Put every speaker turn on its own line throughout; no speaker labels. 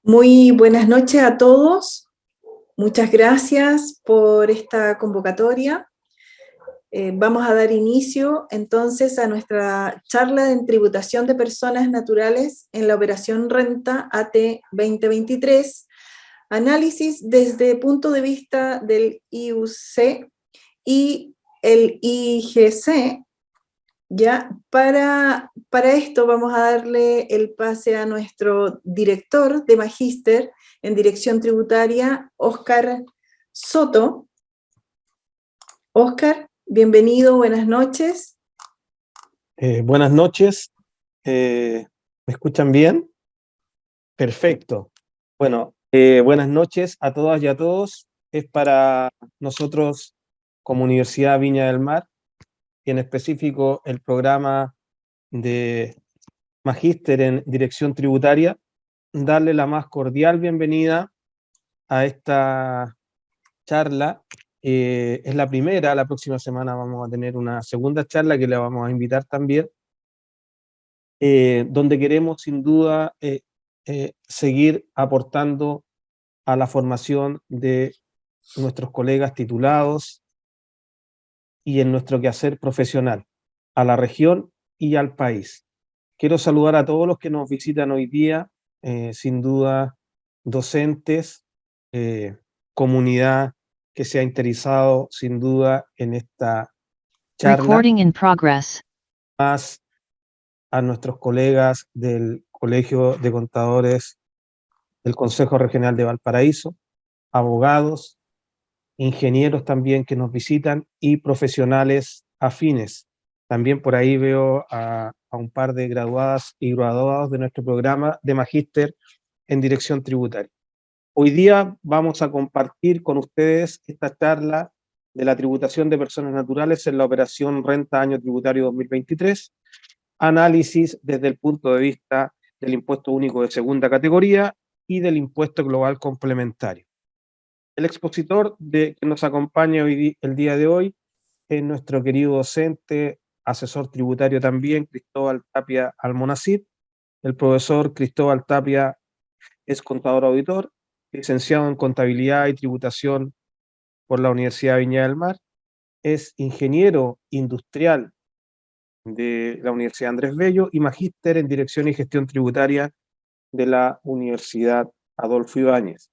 Muy buenas noches a todos. Muchas gracias por esta convocatoria. Vamos a dar inicio entonces a nuestra charla en tributación de personas naturales en la operación Renta AT 2023, análisis desde el punto de vista del IUC y el IGC. Ya, para esto vamos a darle el pase a nuestro director de Magíster en Dirección Tributaria, Óscar Soto. Óscar, bienvenido, buenas noches.
Buenas noches, ¿me escuchan bien? Perfecto. Bueno, buenas noches a todas y a todos. Es para nosotros como Universidad Viña del Mar, y en específico el programa de Magíster en Dirección Tributaria, darle la más cordial bienvenida a esta charla. Es la primera, la próxima semana vamos a tener una segunda charla que le vamos a invitar también, donde queremos sin duda seguir aportando a la formación de nuestros colegas titulados y en nuestro quehacer profesional, a la región y al país. Quiero saludar a todos los que nos visitan hoy día, sin duda docentes, comunidad que se ha interesado sin duda en esta charla.
Recording in progress.
Más a nuestros colegas del Colegio de Contadores del Consejo Regional de Valparaíso, abogados, ingenieros también que nos visitan y profesionales afines. También por ahí veo a un par de graduadas y graduados de nuestro programa de Magíster en Dirección Tributaria. Hoy día vamos a compartir con ustedes esta charla de la tributación de personas naturales en la operación Renta Año Tributario 2023, análisis desde el punto de vista del impuesto único de segunda categoría y del impuesto global complementario. El expositor que nos acompaña el día de hoy es nuestro querido docente, asesor tributario también, Cristóbal Tapia Almonacid. El profesor Cristóbal Tapia es contador auditor, licenciado en Contabilidad y Tributación por la Universidad de Viña del Mar, es ingeniero industrial de la Universidad Andrés Bello y magíster en Dirección y Gestión Tributaria de la Universidad Adolfo Ibáñez.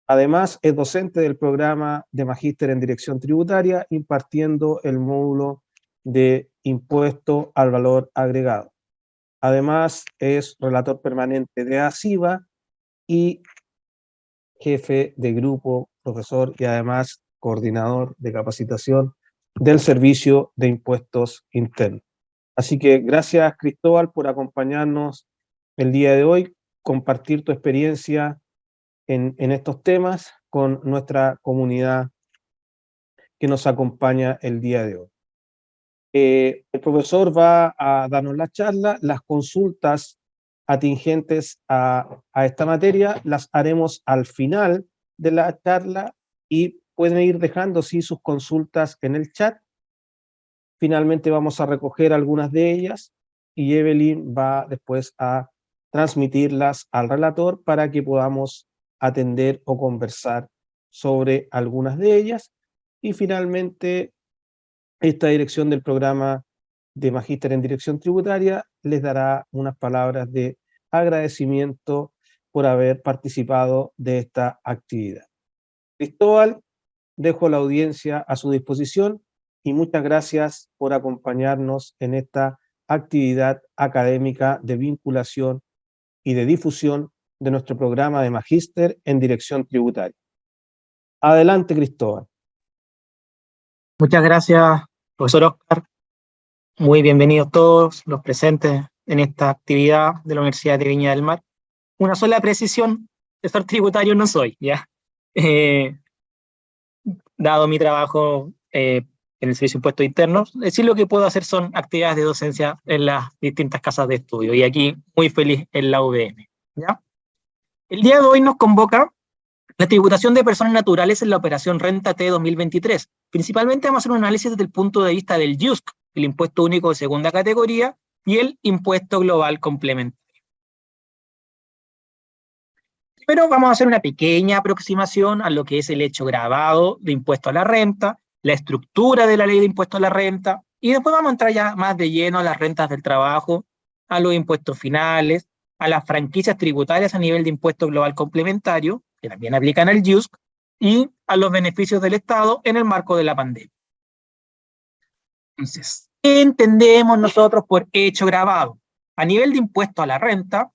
Además, es docente del programa de Magíster en Dirección Tributaria, impartiendo el módulo de Impuesto al Valor Agregado. Además, es relator permanente de ASIVA y jefe de grupo, profesor y además coordinador de capacitación del Servicio de Impuestos Internos. Así que gracias, Cristóbal, por acompañarnos el día de hoy, compartir tu experiencia en estos temas con nuestra comunidad que nos acompaña el día de hoy. El profesor va a darnos la charla, las consultas atingentes a esta materia las haremos al final de la charla y pueden ir dejando sí sus consultas en el chat. Finalmente vamos a recoger algunas de ellas y Evelyn va después a transmitirlas al relator para que podamos atender o conversar sobre algunas de ellas. Y finalmente, esta dirección del programa de Magíster en Dirección Tributaria les dará unas palabras de agradecimiento por haber participado de esta actividad. Cristóbal, dejo la audiencia a su disposición y muchas gracias por acompañarnos en esta actividad académica de vinculación y de difusión de nuestro programa de Magíster en Dirección Tributaria. Adelante, Cristóbal.
Muchas gracias, profesor Óscar. Muy bienvenidos todos los presentes en esta actividad de la Universidad de Viña del Mar. Una sola precisión, asesor tributario no soy, ¿ya? Dado mi trabajo en el Servicio de Impuestos Internos, decir lo que puedo hacer son actividades de docencia en las distintas casas de estudio, y aquí muy feliz en la UVM, ¿ya? El día de hoy nos convoca la tributación de personas naturales en la operación Renta T 2023. Principalmente vamos a hacer un análisis desde el punto de vista del IUSC, el impuesto único de segunda categoría, y el impuesto global complementario. Primero vamos a hacer una pequeña aproximación a lo que es el hecho grabado de impuesto a la renta, la estructura de la ley de impuesto a la renta, y después vamos a entrar ya más de lleno a las rentas del trabajo, a los impuestos finales, a las franquicias tributarias a nivel de impuesto global complementario, que también aplican al IUSC, y a los beneficios del Estado en el marco de la pandemia. Entonces, ¿qué entendemos nosotros por hecho grabado? A nivel de impuesto a la renta,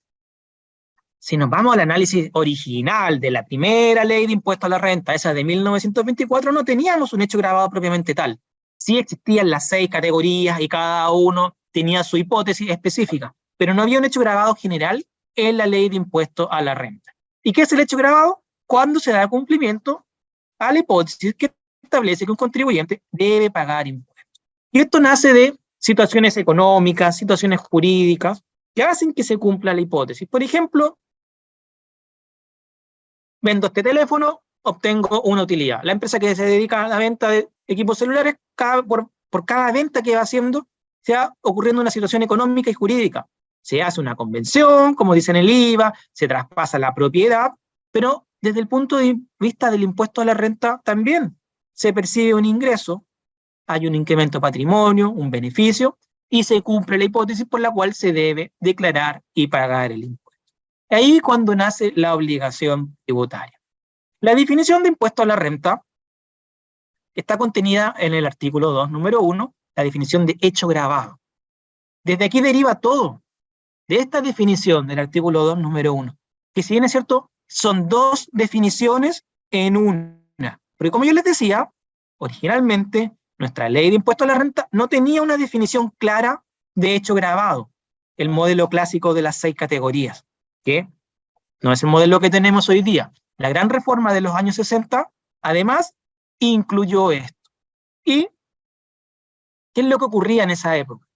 si nos vamos al análisis original de la primera ley de impuesto a la renta, esa de 1924, no teníamos un hecho grabado propiamente tal. Sí existían las 6 categorías y cada uno tenía su hipótesis específica, pero no había un hecho grabado general en la ley de impuesto a la renta. ¿Y qué es el hecho grabado? Cuando se da cumplimiento a la hipótesis que establece que un contribuyente debe pagar impuestos. Y esto nace de situaciones económicas, situaciones jurídicas, que hacen que se cumpla la hipótesis. Por ejemplo, vendo este teléfono, obtengo una utilidad. La empresa que se dedica a la venta de equipos celulares, por cada venta que va haciendo, se va ocurriendo una situación económica y jurídica. Se hace una convención, como dicen el IVA, se traspasa la propiedad, pero desde el punto de vista del impuesto a la renta también se percibe un ingreso, hay un incremento de patrimonio, un beneficio, y se cumple la hipótesis por la cual se debe declarar y pagar el impuesto. Ahí cuando nace la obligación tributaria. La definición de impuesto a la renta está contenida en el artículo 2, número 1, la definición de hecho grabado. Desde aquí deriva todo de esta definición del artículo 2, número 1, que si bien es cierto, son 2 definiciones en una. Porque como yo les decía, originalmente nuestra ley de impuesto a la renta no tenía una definición clara de hecho grabado, el modelo clásico de las 6 categorías, que no es el modelo que tenemos hoy día. La gran reforma de los años 60, además, incluyó esto. ¿Y qué es lo que ocurría en esa época?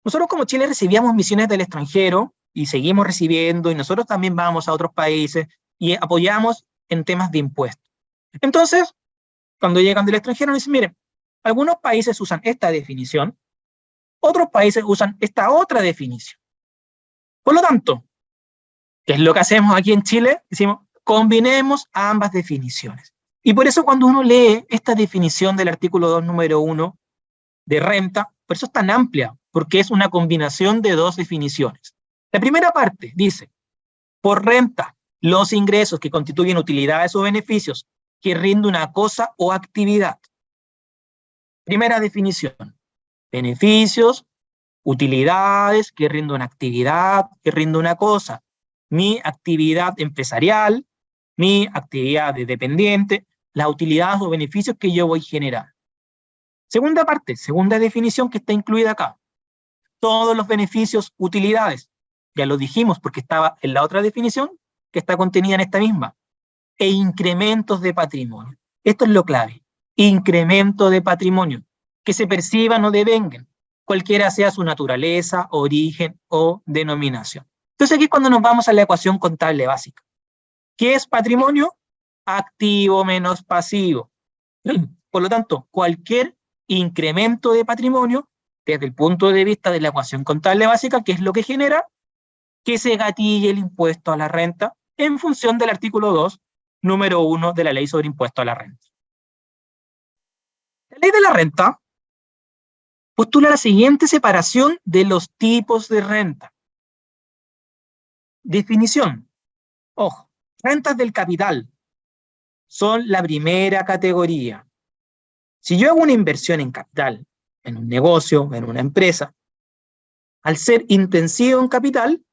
Nosotros como Chile recibíamos misiones del extranjero y seguimos recibiendo, y nosotros también vamos a otros países y apoyamos en temas de impuestos. Entonces, cuando llegan del extranjero nos dicen, miren, algunos países usan esta definición, otros países usan esta otra definición. Por lo tanto, ¿qué es lo que hacemos aquí en Chile? Decimos, combinemos ambas definiciones. Y por eso cuando uno lee esta definición del artículo 2, número 1, de renta, por eso es tan amplia, porque es una combinación de 2 definiciones. La primera parte dice, por renta, los ingresos que constituyen utilidades o beneficios que rinde una cosa o actividad. Primera definición, beneficios, utilidades que rinde una actividad, que rinde una cosa. Mi actividad empresarial, mi actividad de dependiente, las utilidades o beneficios que yo voy a generar. Segunda parte, segunda definición que está incluida acá. Todos los beneficios, utilidades. Ya lo dijimos porque estaba en la otra definición que está contenida en esta misma. E incrementos de patrimonio. Esto es lo clave. Incremento de patrimonio. Que se perciban o devengan, cualquiera sea su naturaleza, origen o denominación. Entonces aquí es cuando nos vamos a la ecuación contable básica. ¿Qué es patrimonio? Activo menos pasivo. Por lo tanto, cualquier incremento de patrimonio, desde el punto de vista de la ecuación contable básica, ¿qué es lo que genera? Que se gatille el impuesto a la renta en función del artículo 2, número 1 de la Ley sobre Impuesto a la Renta. La Ley de la Renta postula la siguiente separación de los tipos de renta. Definición. Ojo, rentas del capital son la primera categoría. Si yo hago una inversión en capital, en un negocio, en una empresa, al ser intensivo en capital,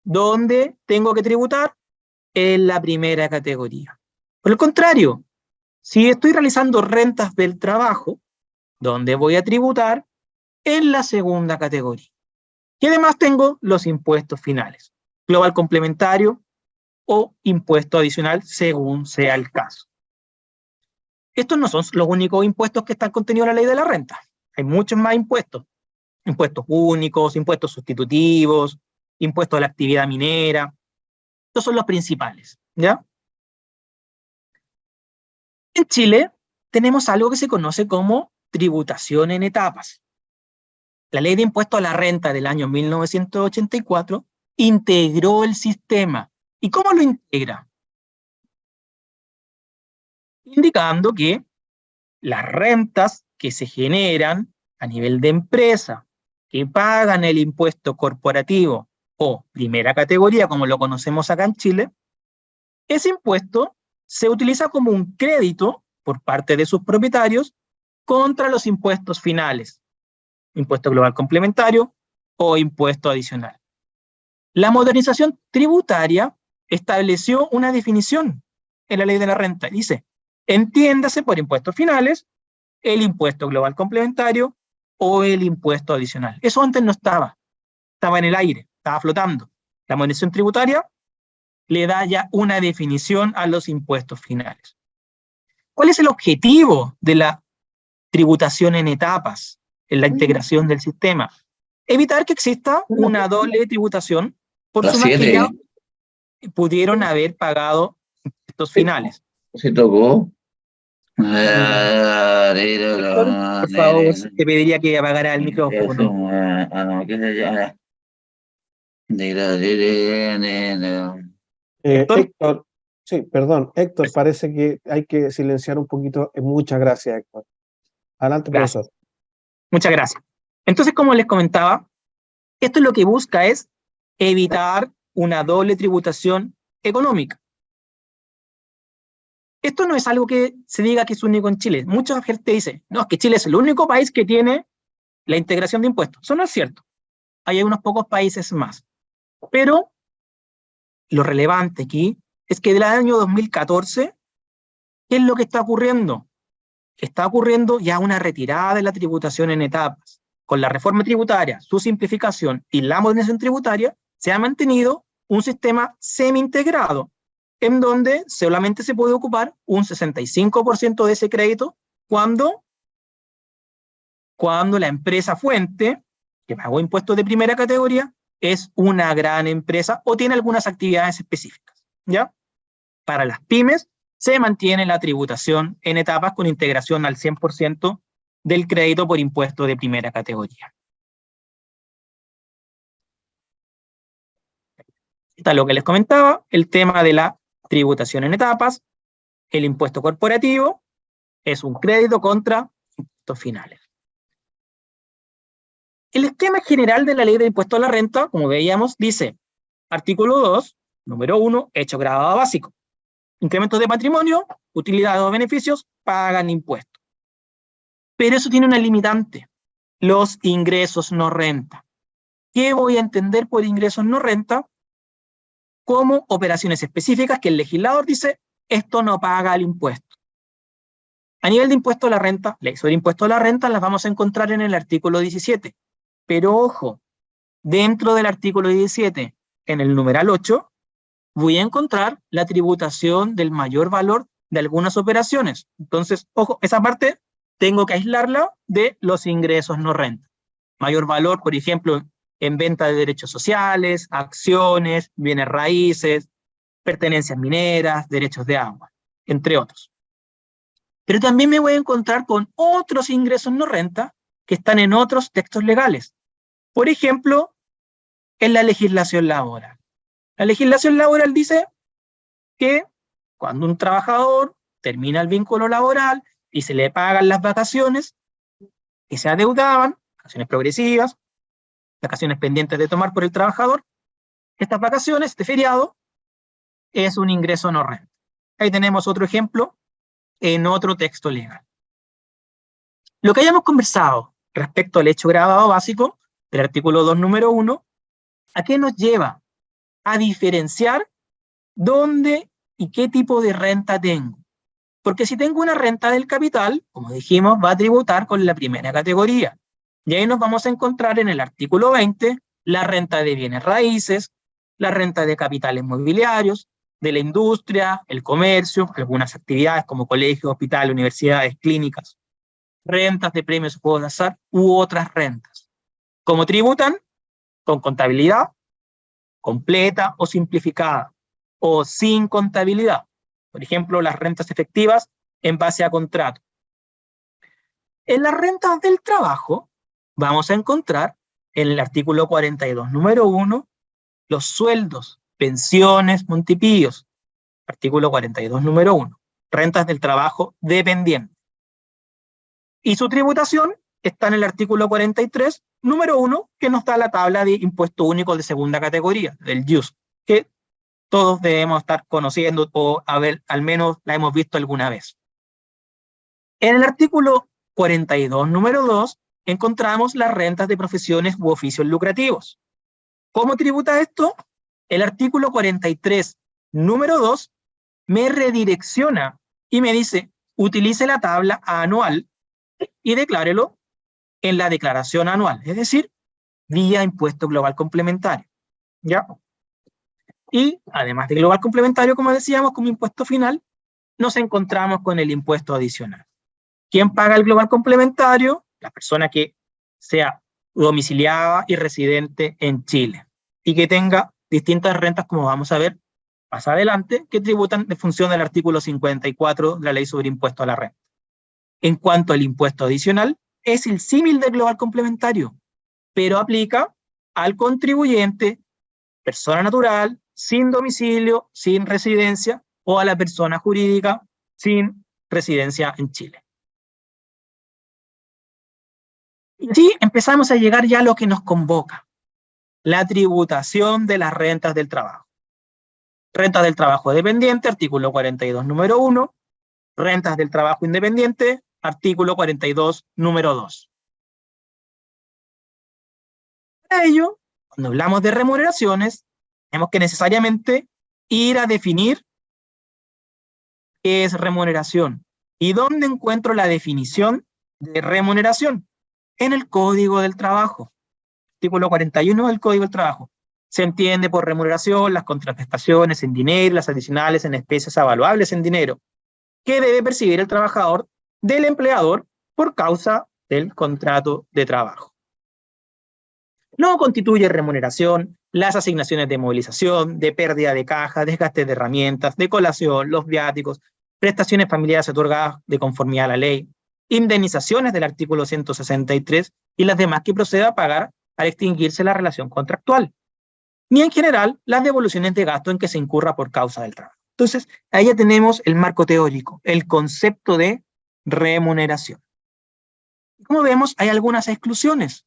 ¿dónde tengo que tributar? En la primera categoría. Por el contrario, si estoy realizando rentas del trabajo, ¿dónde voy a tributar? En la segunda categoría. Y además tengo los impuestos finales, global complementario o impuesto adicional, según sea el caso. Estos no son los únicos impuestos que están contenidos en la ley de la renta. Hay muchos más impuestos. Impuestos únicos, impuestos sustitutivos, impuestos a la actividad minera. Estos son los principales, ¿ya? En Chile tenemos algo que se conoce como tributación en etapas. La ley de impuesto a la renta del año 1984 integró el sistema. ¿Y cómo lo integra? indicando que las rentas que se generan a nivel de empresa, que pagan el impuesto corporativo o primera categoría, como lo conocemos acá en Chile, ese impuesto se utiliza como un crédito por parte de sus propietarios contra los impuestos finales, impuesto global complementario o impuesto adicional. La modernización tributaria estableció una definición en la ley de la renta. Dice, entiéndase por impuestos finales el impuesto global complementario o el impuesto adicional. Eso antes no estaba, estaba en el aire, estaba flotando. La modernización tributaria le da ya una definición a los impuestos finales. ¿Cuál es el objetivo de la tributación en etapas, en la integración del sistema? Evitar que exista una doble tributación por sumas que ya pudieron haber pagado impuestos finales.
¿Se tocó?
Por favor, te pediría que apagara el micrófono.
Héctor, sí, perdón, Héctor, parece que hay que silenciar un poquito. Muchas gracias, Héctor. Adelante,
Gracias.
profesor.
Muchas gracias. Entonces, como les comentaba, esto lo que busca es evitar una doble tributación económica. Esto no es algo que se diga que es único en Chile. Mucha gente dice, no, es que Chile es el único país que tiene la integración de impuestos. Eso no es cierto. Hay unos pocos países más. Pero lo relevante aquí es que del año 2014, ¿qué es lo que está ocurriendo? Está ocurriendo ya una retirada de la tributación en etapas. Con la reforma tributaria, su simplificación y la modernización tributaria, se ha mantenido un sistema semi-integrado, en donde solamente se puede ocupar un 65% de ese crédito cuando la empresa fuente, que pagó impuestos de primera categoría, es una gran empresa o tiene algunas actividades específicas, ¿ya? Para las pymes se mantiene la tributación en etapas con integración al 100% del crédito por impuesto de primera categoría. Está lo que les comentaba, el tema de la tributación en etapas, el impuesto corporativo es un crédito contra impuestos finales. El esquema general de la ley de impuesto a la renta, como veíamos, dice, artículo 2, número 1, hecho gravado básico. Incrementos de patrimonio, utilidades o beneficios, pagan impuestos. Pero eso tiene una limitante, los ingresos no renta. ¿Qué voy a entender por ingresos no renta? Como operaciones específicas que el legislador dice, esto no paga el impuesto. A nivel de impuesto a la renta, ley sobre impuesto a la renta las vamos a encontrar en el artículo 17. Pero ojo, dentro del artículo 17, en el numeral 8, voy a encontrar la tributación del mayor valor de algunas operaciones. Entonces, ojo, esa parte tengo que aislarla de los ingresos no renta. Mayor valor, por ejemplo, en venta de derechos sociales, acciones, bienes raíces, pertenencias mineras, derechos de agua, entre otros. Pero también me voy a encontrar con otros ingresos no renta que están en otros textos legales. Por ejemplo, en la legislación laboral. La legislación laboral dice que cuando un trabajador termina el vínculo laboral y se le pagan las vacaciones que se adeudaban, vacaciones progresivas, vacaciones pendientes de tomar por el trabajador, estas vacaciones, este feriado, es un ingreso no renta. Ahí tenemos otro ejemplo en otro texto legal. Lo que hayamos conversado respecto al hecho gravado básico del artículo 2, número 1, ¿a qué nos lleva? A diferenciar dónde y qué tipo de renta tengo. Porque si tengo una renta del capital, como dijimos, va a tributar con la primera categoría. Y ahí nos vamos a encontrar en el artículo 20 la renta de bienes raíces, la renta de capitales mobiliarios, de la industria, el comercio, algunas actividades como colegios, hospitales, universidades, clínicas, rentas de premios o juegos de azar u otras rentas. ¿Cómo tributan? Con contabilidad completa o simplificada, o sin contabilidad. Por ejemplo, las rentas efectivas en base a contrato. En las rentas del trabajo vamos a encontrar en el artículo 42, número 1, los sueldos, pensiones, montipíos. Artículo 42, número 1. rentas del trabajo dependiente. Y su tributación está en el artículo 43, número 1, que nos da la tabla de impuesto único de segunda categoría, del IUS, que todos debemos estar conociendo o al menos la hemos visto alguna vez. En el artículo 42, número 2, encontramos las rentas de profesiones u oficios lucrativos. ¿Cómo tributa esto? El artículo 43, número 2, me redirecciona y me dice, utilice la tabla anual y declárelo en la declaración anual, es decir, vía impuesto global complementario. ¿Ya? Y además de global complementario, como decíamos, como impuesto final, nos encontramos con el impuesto adicional. ¿Quién paga el global complementario? La persona que sea domiciliada y residente en Chile y que tenga distintas rentas, como vamos a ver más adelante, que tributan en función del artículo 54 de la Ley sobre Impuesto a la Renta. En cuanto al impuesto adicional, es el símil del global complementario, pero aplica al contribuyente, persona natural, sin domicilio, sin residencia, o a la persona jurídica sin residencia en Chile. Y así empezamos a llegar ya a lo que nos convoca, la tributación de las rentas del trabajo. Rentas del trabajo dependiente, artículo 42, número 1. Rentas del trabajo independiente, artículo 42, número 2. Para ello, cuando hablamos de remuneraciones, tenemos que necesariamente ir a definir qué es remuneración y dónde encuentro la definición de remuneración. En el Código del Trabajo, artículo 41 del Código del Trabajo. Se entiende por remuneración las contraprestaciones en dinero, las adicionales en especies avaluables en dinero, que debe percibir el trabajador del empleador por causa del contrato de trabajo. No constituye remuneración las asignaciones de movilización, de pérdida de caja, desgaste de herramientas, de colación, los viáticos, prestaciones familiares otorgadas de conformidad a la ley, indemnizaciones del artículo 163 y las demás que proceda a pagar al extinguirse la relación contractual, ni en general las devoluciones de gasto en que se incurra por causa del trabajo. Entonces, ahí ya tenemos el marco teórico, el concepto de remuneración. Como vemos, hay algunas exclusiones: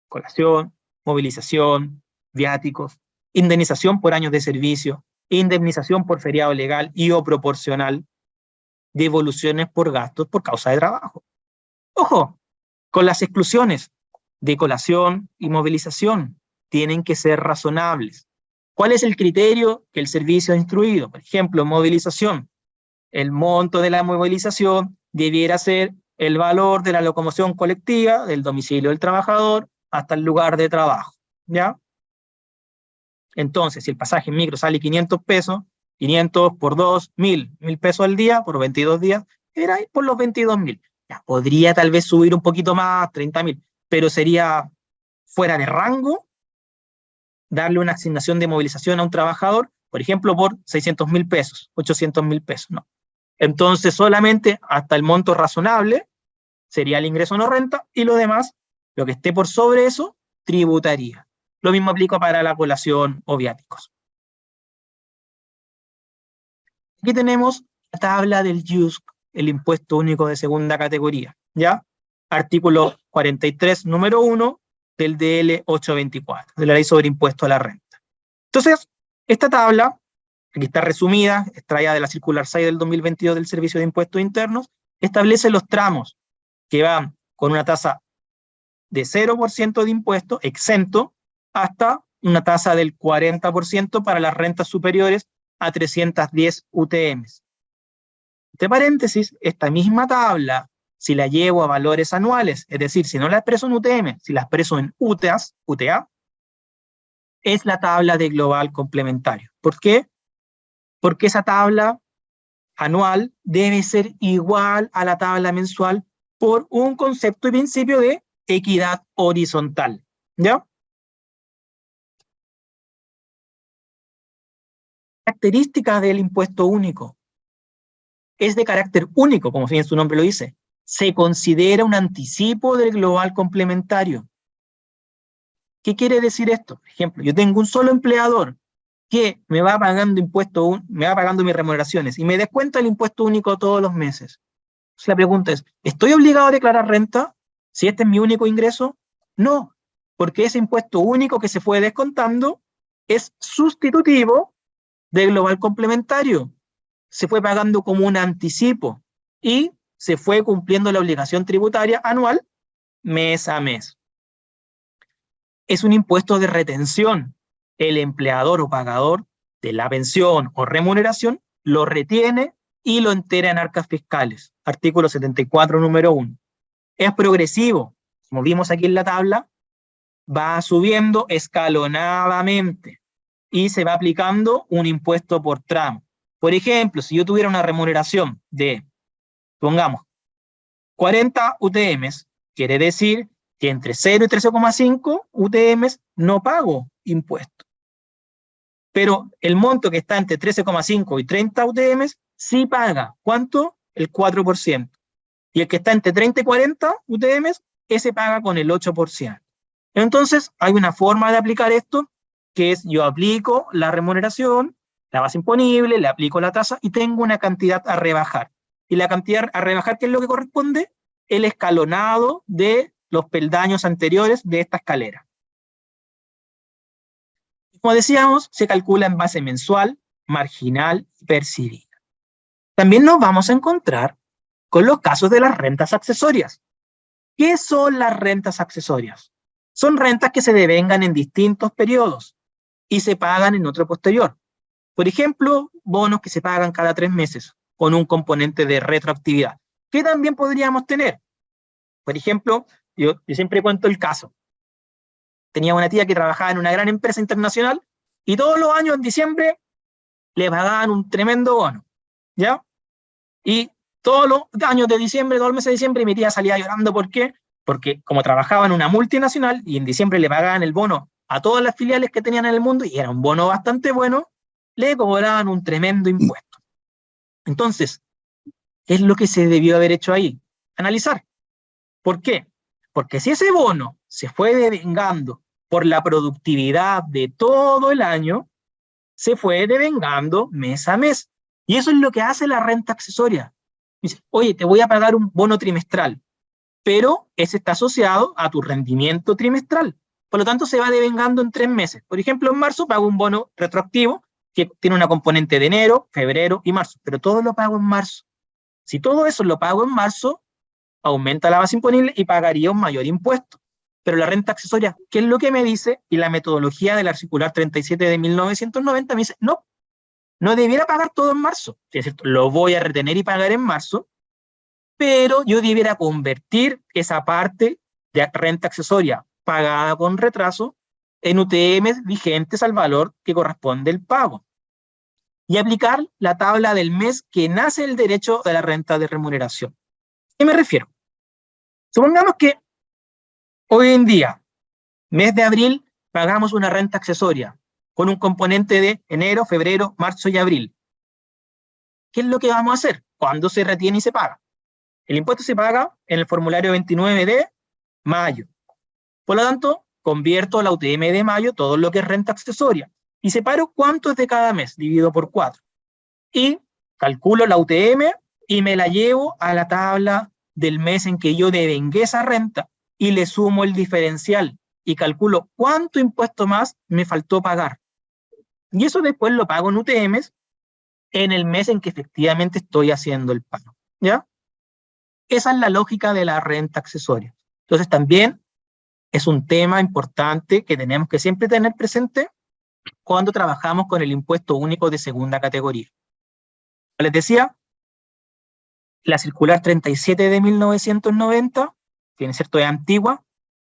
colación, movilización, viáticos, indemnización por años de servicio, indemnización por feriado legal y o proporcional, devoluciones por gastos por causa de trabajo. Ojo, con las exclusiones de colación y movilización tienen que ser razonables. ¿Cuál es el criterio que el servicio ha instruido? Por ejemplo, movilización. El monto de la movilización debiera ser el valor de la locomoción colectiva del domicilio del trabajador hasta el lugar de trabajo, ¿ya? Entonces, si el pasaje en micro sale 500 pesos, 500 por 2, 1.000 pesos al día, por 22 días, era por los 22.000. Ya, podría tal vez subir un poquito más, 30.000, pero sería fuera de rango darle una asignación de movilización a un trabajador, por ejemplo, por 600.000 pesos, 800.000 pesos, no. Entonces, solamente hasta el monto razonable sería el ingreso no renta, y lo demás, lo que esté por sobre eso, tributaría. Lo mismo aplica para la colación o viáticos. Aquí tenemos la tabla del IUSC, el impuesto único de segunda categoría, ¿ya? Artículo 43, número 1 del DL 824, de la Ley sobre Impuesto a la Renta. Entonces, esta tabla, aquí está resumida, extraída de la Circular 6 del 2022 del Servicio de Impuestos Internos, establece los tramos que van con una tasa de 0% de impuesto exento hasta una tasa del 40% para las rentas superiores a 310 UTMs. Entre paréntesis, esta misma tabla, si la llevo a valores anuales, es decir, si no la expreso en UTM, si la expreso en UTA, es la tabla de global complementario. ¿Por qué? Porque esa tabla anual debe ser igual a la tabla mensual por un concepto y principio de equidad horizontal, ¿ya? Características del impuesto único. Es de carácter único, como bien su nombre lo dice. Se considera un anticipo del global complementario. ¿Qué quiere decir esto? Por ejemplo, yo tengo un solo empleador que me va pagando me va pagando mis remuneraciones y me descuenta el impuesto único todos los meses. Entonces la pregunta es, ¿estoy obligado a declarar renta si este es mi único ingreso? No, porque ese impuesto único que se fue descontando es sustitutivo del global complementario. Se fue pagando como un anticipo y se fue cumpliendo la obligación tributaria anual mes a mes. Es un impuesto de retención. El empleador o pagador de la pensión o remuneración lo retiene y lo entera en arcas fiscales. Artículo 74, número 1. Es progresivo. Como vimos aquí en la tabla, va subiendo escalonadamente y se va aplicando un impuesto por tramo. Por ejemplo, si yo tuviera una remuneración de, pongamos, 40 UTMs, quiere decir que entre 0 y 13,5 UTMs no pago impuesto. Pero el monto que está entre 13,5 y 30 UTMs sí paga. ¿Cuánto? El 4%. Y el que está entre 30 y 40 UTMs, ese paga con el 8%. Entonces, hay una forma de aplicar esto, que es yo aplico la remuneración, la base imponible, le aplico la tasa y tengo una cantidad a rebajar. Y la cantidad a rebajar, ¿qué es lo que corresponde? El escalonado de los peldaños anteriores de esta escalera. Como decíamos, se calcula en base mensual, marginal y percibida. También nos vamos a encontrar con los casos de las rentas accesorias. ¿Qué son las rentas accesorias? Son rentas que se devengan en distintos periodos y se pagan en otro posterior. Por ejemplo, bonos que se pagan cada 3 meses con un componente de retroactividad. ¿Qué también podríamos tener? Por ejemplo, yo siempre cuento el caso. Tenía una tía que trabajaba en una gran empresa internacional y todos los años en diciembre le pagaban un tremendo bono, ¿ya? Y todos los años de diciembre, todos los meses de diciembre, mi tía salía llorando. ¿Por qué? Porque como trabajaba en una multinacional y en diciembre le pagaban el bono a todas las filiales que tenían en el mundo, y era un bono bastante bueno, le cobraban un tremendo impuesto. Entonces, ¿qué es lo que se debió haber hecho ahí? Analizar. ¿Por qué? Porque si ese bono se fue devengando por la productividad de todo el año, se fue devengando mes a mes. Y eso es lo que hace la renta accesoria. Dice, oye, te voy a pagar un bono trimestral, pero ese está asociado a tu rendimiento trimestral. Por lo tanto, se va devengando en 3 meses. Por ejemplo, en marzo pago un bono retroactivo que tiene una componente de enero, febrero y marzo, pero todo lo pago en marzo. Si todo eso lo pago en marzo, aumenta la base imponible y pagaría un mayor impuesto. Pero la renta accesoria, ¿qué es lo que me dice? Y la metodología de la circular 37 de 1990 me dice, no, no debiera pagar todo en marzo. Es decir, lo voy a retener y pagar en marzo, pero yo debiera convertir esa parte de renta accesoria pagada con retraso en UTMs vigentes al valor que corresponde el pago. Y aplicar la tabla del mes que nace el derecho de la renta de remuneración. ¿A qué me refiero? Supongamos que hoy en día, mes de abril, pagamos una renta accesoria con un componente de enero, febrero, marzo y abril. ¿Qué es lo que vamos a hacer? ¿Cuándo se retiene y se paga? El impuesto se paga en el formulario 29 de mayo. Por lo tanto, convierto la UTM de mayo, todo lo que es renta accesoria, y separo cuánto es de cada mes, divido por 4. Y calculo la UTM y me la llevo a la tabla del mes en que yo devengué esa renta y le sumo el diferencial y calculo cuánto impuesto más me faltó pagar. Y eso después lo pago en UTMs en el mes en que efectivamente estoy haciendo el pago, ¿ya? Esa es la lógica de la renta accesoria. Entonces también es un tema importante que tenemos que siempre tener presente cuando trabajamos con el impuesto único de segunda categoría. Les decía, la circular 37 de 1990, que es cierto es antigua,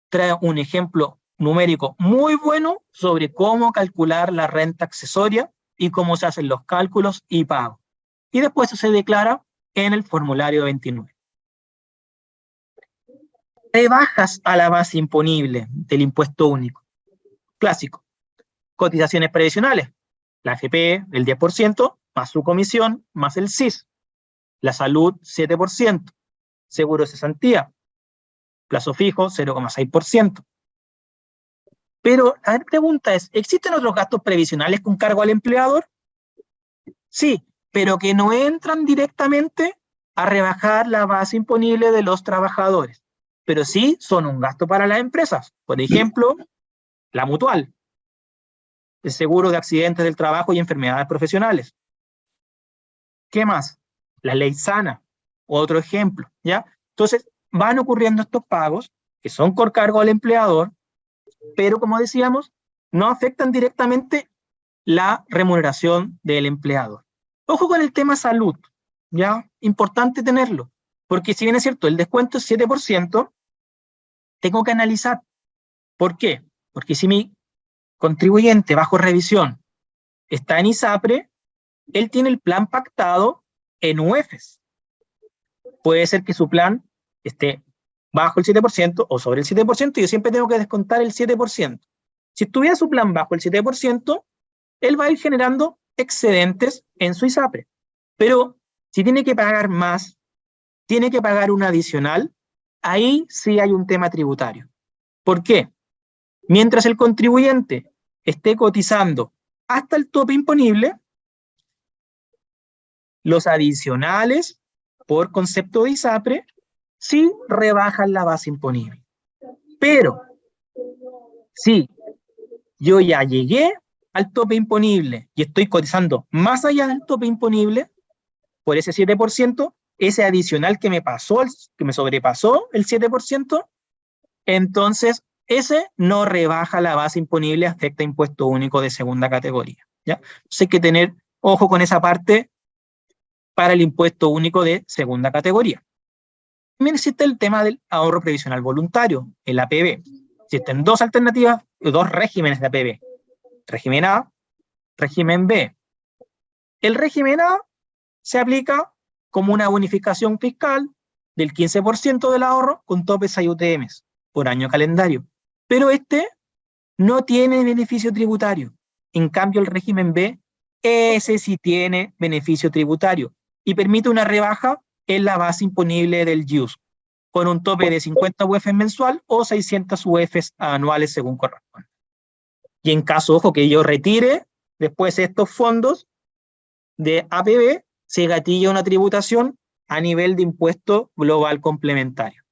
trae un ejemplo numérico muy bueno sobre cómo calcular la renta accesoria y cómo se hacen los cálculos y pagos. Y después eso se declara en el formulario 29. Rebajas a la base imponible del impuesto único. Clásico. Cotizaciones previsionales. La AFP, el 10%, más su comisión, más el CIS. La salud, 7%. Seguro de cesantía. Plazo fijo, 0,6%. Pero la pregunta es, ¿existen otros gastos previsionales con cargo al empleador? Sí, pero que no entran directamente a rebajar la base imponible de los trabajadores, pero sí son un gasto para las empresas. Por ejemplo, la mutual, el seguro de accidentes del trabajo y enfermedades profesionales. ¿Qué más? La ley sana, otro ejemplo, ¿ya? Entonces, van ocurriendo estos pagos que son con cargo al empleador, pero como decíamos, no afectan directamente la remuneración del empleador. Ojo con el tema salud, ¿ya? Importante tenerlo, porque si bien es cierto, el descuento es 7%, tengo que analizar. ¿Por qué? Porque si mi contribuyente bajo revisión está en ISAPRE, él tiene el plan pactado en UEFs. Puede ser que su plan esté bajo el 7% o sobre el 7%, y yo siempre tengo que descontar el 7%. Si estuviera su plan bajo el 7%, él va a ir generando excedentes en su ISAPRE. Pero si tiene que pagar más, tiene que pagar un adicional, ahí sí hay un tema tributario. ¿Por qué? Mientras el contribuyente esté cotizando hasta el tope imponible, los adicionales por concepto de ISAPRE sí rebajan la base imponible. Pero si yo ya llegué al tope imponible y estoy cotizando más allá del tope imponible, por ese 7%, ese adicional que me pasó, que me sobrepasó el 7%, entonces ese no rebaja la base imponible, afecta impuesto único de segunda categoría, ¿ya? Entonces hay que tener ojo con esa parte para el impuesto único de segunda categoría. También existe el tema del ahorro previsional voluntario, el APB. Existen dos alternativas, dos regímenes de APB. Régimen A, régimen B. El régimen A se aplica como una bonificación fiscal del 15% del ahorro con topes a UTMs por año calendario. Pero este no tiene beneficio tributario. En cambio, el régimen B, ese sí tiene beneficio tributario y permite una rebaja en la base imponible del IUS, con un tope de 50 UF mensual o 600 UF anuales según corresponda. Y en caso, ojo, que yo retire después estos fondos de APB, se gatilla una tributación a nivel de impuesto global complementario.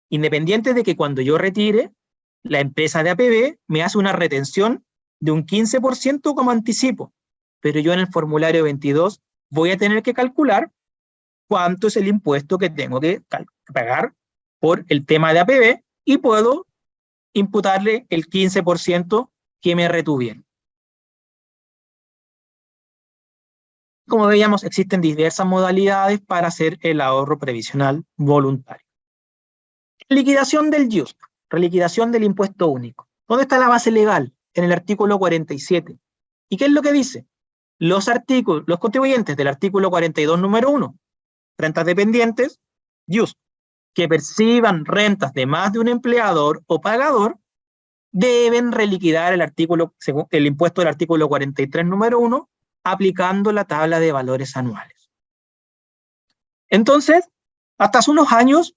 Independiente de que cuando yo retire, la empresa de APB me hace una retención de un 15% como anticipo, pero yo en el formulario 22 voy a tener que calcular cuánto es el impuesto que tengo que pagar por el tema de APB y puedo imputarle el 15% que me retuvieron. Como veíamos, existen diversas modalidades para hacer el ahorro previsional voluntario. Liquidación del IUS, reliquidación del impuesto único. ¿Dónde está la base legal? En el artículo 47. ¿Y qué es lo que dice? Los contribuyentes del artículo 42, número 1, rentas dependientes, IUS, que perciban rentas de más de un empleador o pagador, deben reliquidar el impuesto del artículo 43, número 1, aplicando la tabla de valores anuales. Entonces, hasta hace unos años,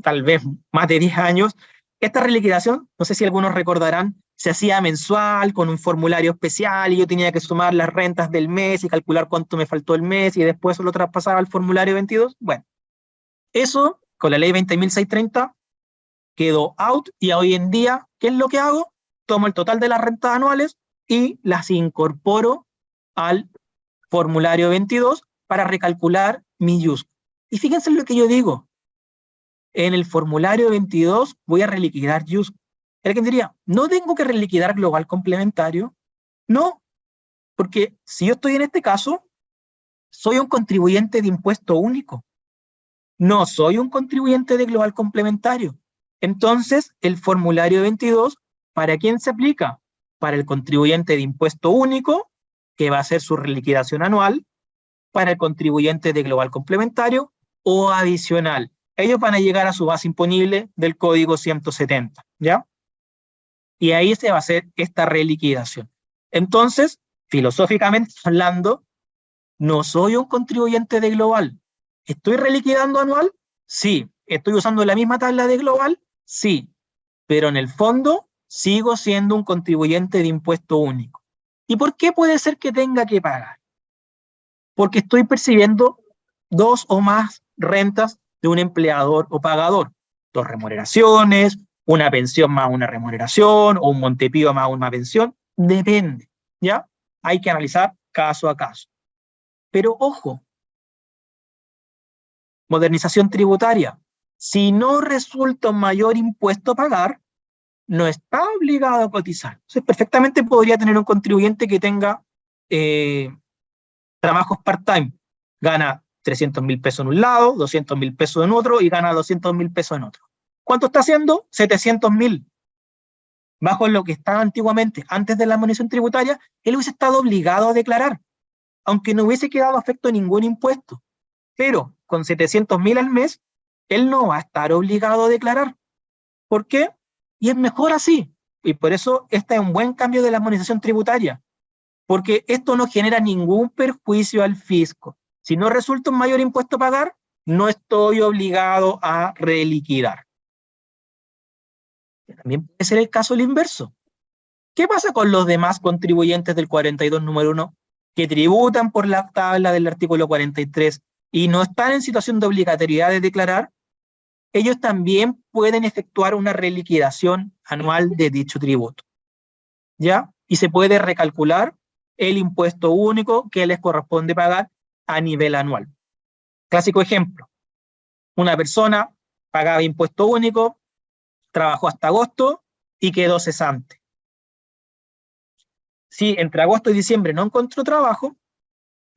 tal vez más de 10 años, esta reliquidación, no sé si algunos recordarán, se hacía mensual con un formulario especial y yo tenía que sumar las rentas del mes y calcular cuánto me faltó el mes y después lo traspasaba al formulario 22. Bueno, eso con la ley 20.630 quedó out y hoy en día, ¿qué es lo que hago? Tomo el total de las rentas anuales y las incorporo al formulario 22 para recalcular mi IUS. Y fíjense en lo que yo digo. En el formulario 22 voy a reliquidar IUS. Alguien diría, ¿no tengo que reliquidar global complementario? No, porque si yo estoy en este caso, soy un contribuyente de impuesto único. No soy un contribuyente de global complementario. Entonces, el formulario 22, ¿para quién se aplica? Para el contribuyente de impuesto único, que va a hacer su reliquidación anual, para el contribuyente de global complementario o adicional. Ellos van a llegar a su base imponible del código 170, ¿ya? Y ahí se va a hacer esta reliquidación. Entonces, filosóficamente hablando, no soy un contribuyente de global. ¿Estoy reliquidando anual? Sí. ¿Estoy usando la misma tabla de global? Sí. Pero en el fondo sigo siendo un contribuyente de impuesto único. ¿Y por qué puede ser que tenga que pagar? Porque estoy percibiendo 2 o más rentas de un empleador o pagador. 2 remuneraciones, una pensión más una remuneración, o un Montepío más una pensión, depende, ¿ya? Hay que analizar caso a caso. Pero ojo, modernización tributaria. Si no resulta un mayor impuesto a pagar, no está obligado a cotizar. Entonces, perfectamente podría tener un contribuyente que tenga trabajos part-time. Gana 300.000 pesos en un lado, 200.000 pesos en otro y gana 200.000 pesos en otro. ¿Cuánto está haciendo? 700.000. Bajo lo que estaba antiguamente, antes de la armonización tributaria, él hubiese estado obligado a declarar, aunque no hubiese quedado afecto a ningún impuesto. Pero con 700.000 al mes, él no va a estar obligado a declarar. ¿Por qué? Y es mejor así. Y por eso este es un buen cambio de la armonización tributaria, porque esto no genera ningún perjuicio al fisco. Si no resulta un mayor impuesto a pagar, no estoy obligado a reliquidar. También puede ser el caso el inverso. ¿Qué pasa con los demás contribuyentes del 42 número 1 que tributan por la tabla del artículo 43 y no están en situación de obligatoriedad de declarar? Ellos también pueden efectuar una reliquidación anual de dicho tributo, ¿ya? Y se puede recalcular el impuesto único que les corresponde pagar a nivel anual. Clásico ejemplo, una persona pagaba impuesto único, trabajó hasta agosto y quedó cesante. Si entre agosto y diciembre no encontró trabajo,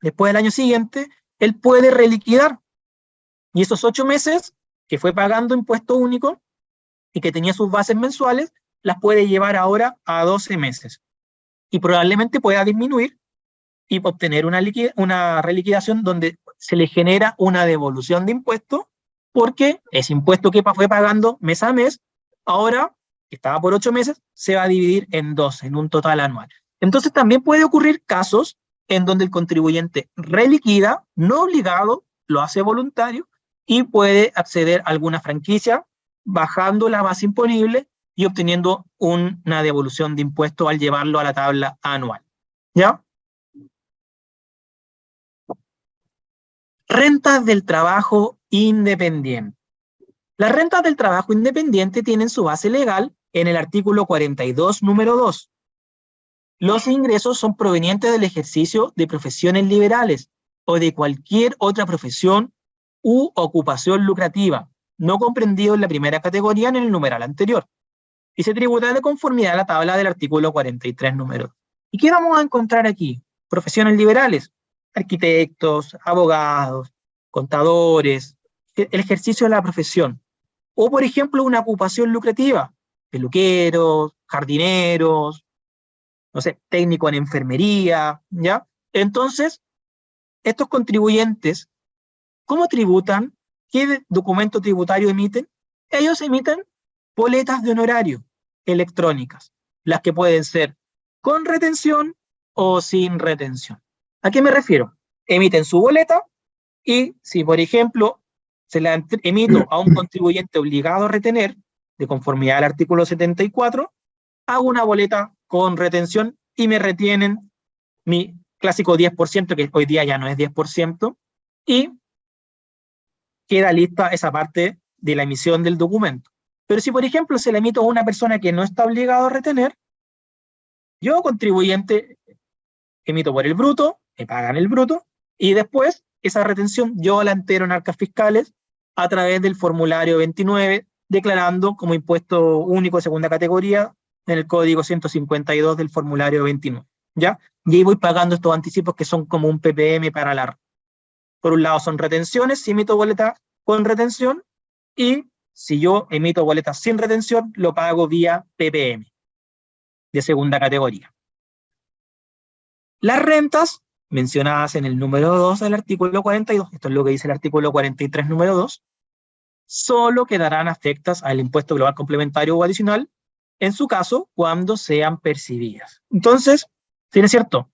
después del año siguiente, él puede reliquidar. Y esos 8 meses que fue pagando impuesto único y que tenía sus bases mensuales, las puede llevar ahora a 12 meses. Y probablemente pueda disminuir y obtener una reliquidación donde se le genera una devolución de impuestos, porque ese impuesto que fue pagando mes a mes, ahora, que estaba por 8 meses, se va a dividir en 12, en un total anual. Entonces también puede ocurrir casos en donde el contribuyente reliquida, no obligado, lo hace voluntario, y puede acceder a alguna franquicia, bajando la base imponible y obteniendo una devolución de impuestos al llevarlo a la tabla anual. ¿Ya? Rentas del trabajo independiente. Las rentas del trabajo independiente tienen su base legal en el artículo 42, número 2. Los ingresos son provenientes del ejercicio de profesiones liberales o de cualquier otra profesión u ocupación lucrativa, no comprendido en la primera categoría en el numeral anterior, y se tributa de conformidad a la tabla del artículo 43, número 2. ¿Y qué vamos a encontrar aquí? Profesiones liberales, arquitectos, abogados, contadores, el ejercicio de la profesión. O, por ejemplo, una ocupación lucrativa, peluqueros, jardineros, no sé, técnico en enfermería, ¿ya? Entonces, estos contribuyentes, ¿cómo tributan? ¿Qué documento tributario emiten? Ellos emiten boletas de honorario electrónicas, las que pueden ser con retención o sin retención. ¿A qué me refiero? Emiten su boleta y si, por ejemplo, se la emito a un contribuyente obligado a retener, de conformidad al artículo 74, hago una boleta con retención y me retienen mi clásico 10%, que hoy día ya no es 10%, y queda lista esa parte de la emisión del documento. Pero si, por ejemplo, se le emito a una persona que no está obligado a retener, yo, contribuyente, emito por el bruto, me pagan el bruto, y después esa retención yo la entero en arcas fiscales a través del formulario 29, declarando como impuesto único de segunda categoría en el código 152 del formulario 29, ¿ya? Y ahí voy pagando estos anticipos que son como un PPM para la... Por un lado son retenciones, si emito boleta con retención, y si yo emito boletas sin retención, lo pago vía PPM de segunda categoría. Las rentas mencionadas en el número 2 del artículo 42, esto es lo que dice el artículo 43, número 2, solo quedarán afectas al impuesto global complementario o adicional, en su caso, cuando sean percibidas. Entonces, si es cierto,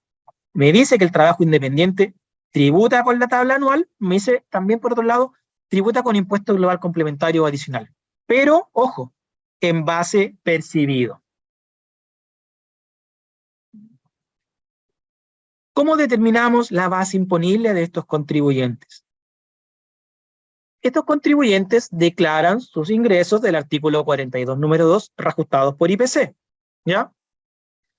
me dice que el trabajo independiente tributa con la tabla anual, me dice también, por otro lado, tributa con impuesto global complementario o adicional. Pero, ojo, en base percibido. ¿Cómo determinamos la base imponible de estos contribuyentes? Estos contribuyentes declaran sus ingresos del artículo 42, número 2, reajustados por IPC, ¿ya?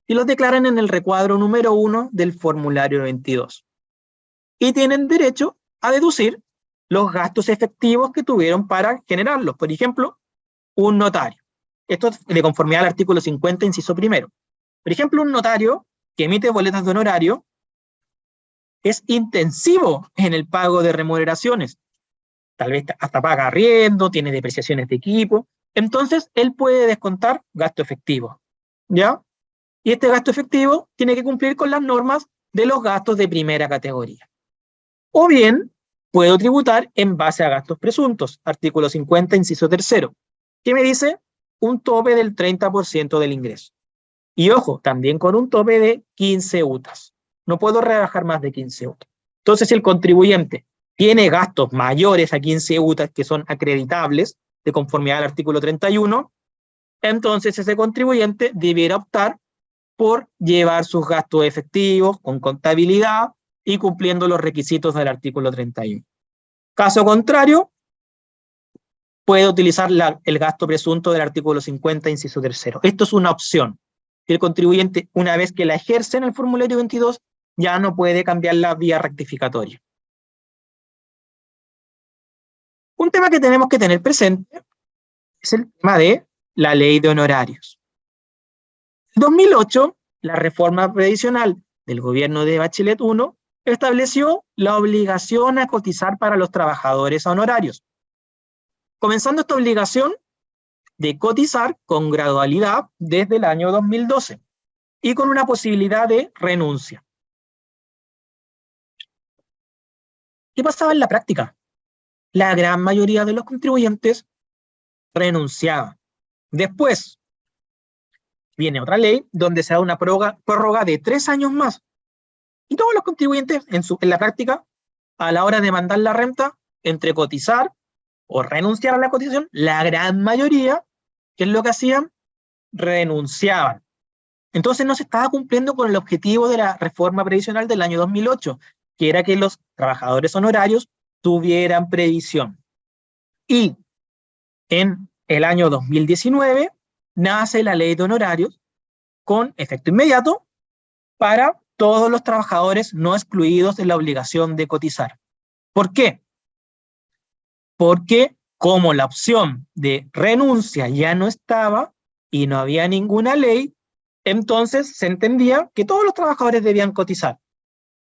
Y los declaran en el recuadro número 1 del formulario 22. Y tienen derecho a deducir los gastos efectivos que tuvieron para generarlos. Por ejemplo, un notario. Esto es de conformidad al artículo 50, inciso primero. Por ejemplo, un notario que emite boletas de honorario es intensivo en el pago de remuneraciones. Tal vez hasta paga arriendo, tiene depreciaciones de equipo. Entonces, él puede descontar gasto efectivo, ¿ya? Y este gasto efectivo tiene que cumplir con las normas de los gastos de primera categoría. O bien, puedo tributar en base a gastos presuntos, artículo 50, inciso tercero, que me dice un tope del 30% del ingreso. Y ojo, también con un tope de 15 UTAs. No puedo rebajar más de 15 UTAs. Entonces, si el contribuyente tiene gastos mayores a 15 UTAs que son acreditables, de conformidad al artículo 31, entonces ese contribuyente debiera optar por llevar sus gastos efectivos con contabilidad y cumpliendo los requisitos del artículo 31. Caso contrario, puede utilizar el gasto presunto del artículo 50, inciso tercero. Esto es una opción. El contribuyente, una vez que la ejerce en el formulario 22, ya no puede cambiar la vía rectificatoria. Un tema que tenemos que tener presente es el tema de la ley de honorarios. En 2008, la reforma previsional del gobierno de Bachelet I estableció la obligación a cotizar para los trabajadores honorarios, comenzando esta obligación de cotizar con gradualidad desde el año 2012 y con una posibilidad de renuncia. ¿Qué pasaba en la práctica? La gran mayoría de los contribuyentes renunciaban. Después viene otra ley donde se da una prórroga de 3 años más. Y todos los contribuyentes en la práctica, a la hora de mandar la renta, entre cotizar o renunciar a la cotización, la gran mayoría, ¿qué es lo que hacían? Renunciaban. Entonces no se estaba cumpliendo con el objetivo de la reforma previsional del año 2008, que era que los trabajadores honorarios tuvieran previsión. Y en el año 2019 nace la ley de honorarios con efecto inmediato para todos los trabajadores no excluidos de la obligación de cotizar. ¿Por qué? Porque como la opción de renuncia ya no estaba y no había ninguna ley, entonces se entendía que todos los trabajadores debían cotizar.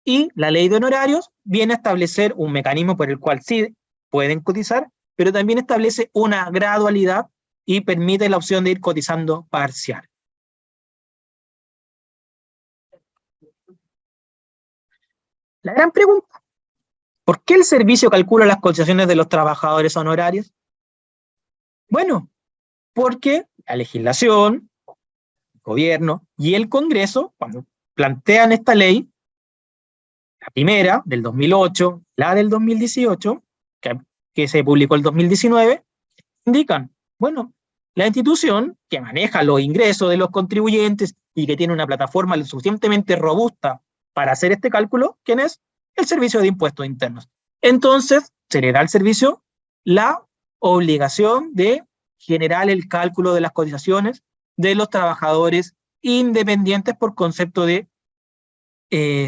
Y la ley de honorarios viene a establecer un mecanismo por el cual sí pueden cotizar, pero también establece una gradualidad y permite la opción de ir cotizando parcial. La gran pregunta, ¿por qué el servicio calcula las cotizaciones de los trabajadores honorarios? Bueno, porque la legislación, el gobierno y el Congreso, cuando plantean esta ley, la primera del 2008, la del 2018, que se publicó el 2019, indican, bueno, la institución que maneja los ingresos de los contribuyentes y que tiene una plataforma lo suficientemente robusta para hacer este cálculo, ¿quién es? El Servicio de Impuestos Internos. Entonces, se le da al servicio la obligación de generar el cálculo de las cotizaciones de los trabajadores independientes por concepto de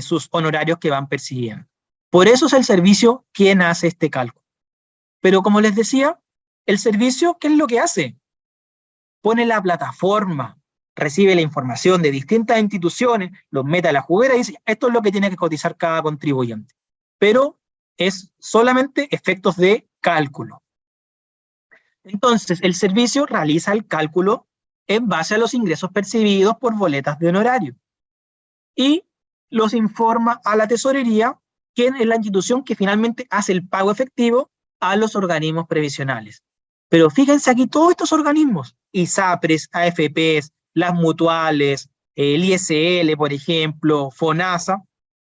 sus honorarios que van persiguiendo. Por eso es el servicio quien hace este cálculo. Pero como les decía, el servicio, ¿qué es lo que hace? Pone la plataforma, recibe la información de distintas instituciones, los mete a la juguera y dice, esto es lo que tiene que cotizar cada contribuyente. Pero es solamente efectos de cálculo. Entonces, el servicio realiza el cálculo en base a los ingresos percibidos por boletas de honorario. Y los informa a la tesorería, que es la institución que finalmente hace el pago efectivo a los organismos previsionales. Pero fíjense aquí todos estos organismos, ISAPRES, AFPs, las mutuales, el ISL, por ejemplo, FONASA,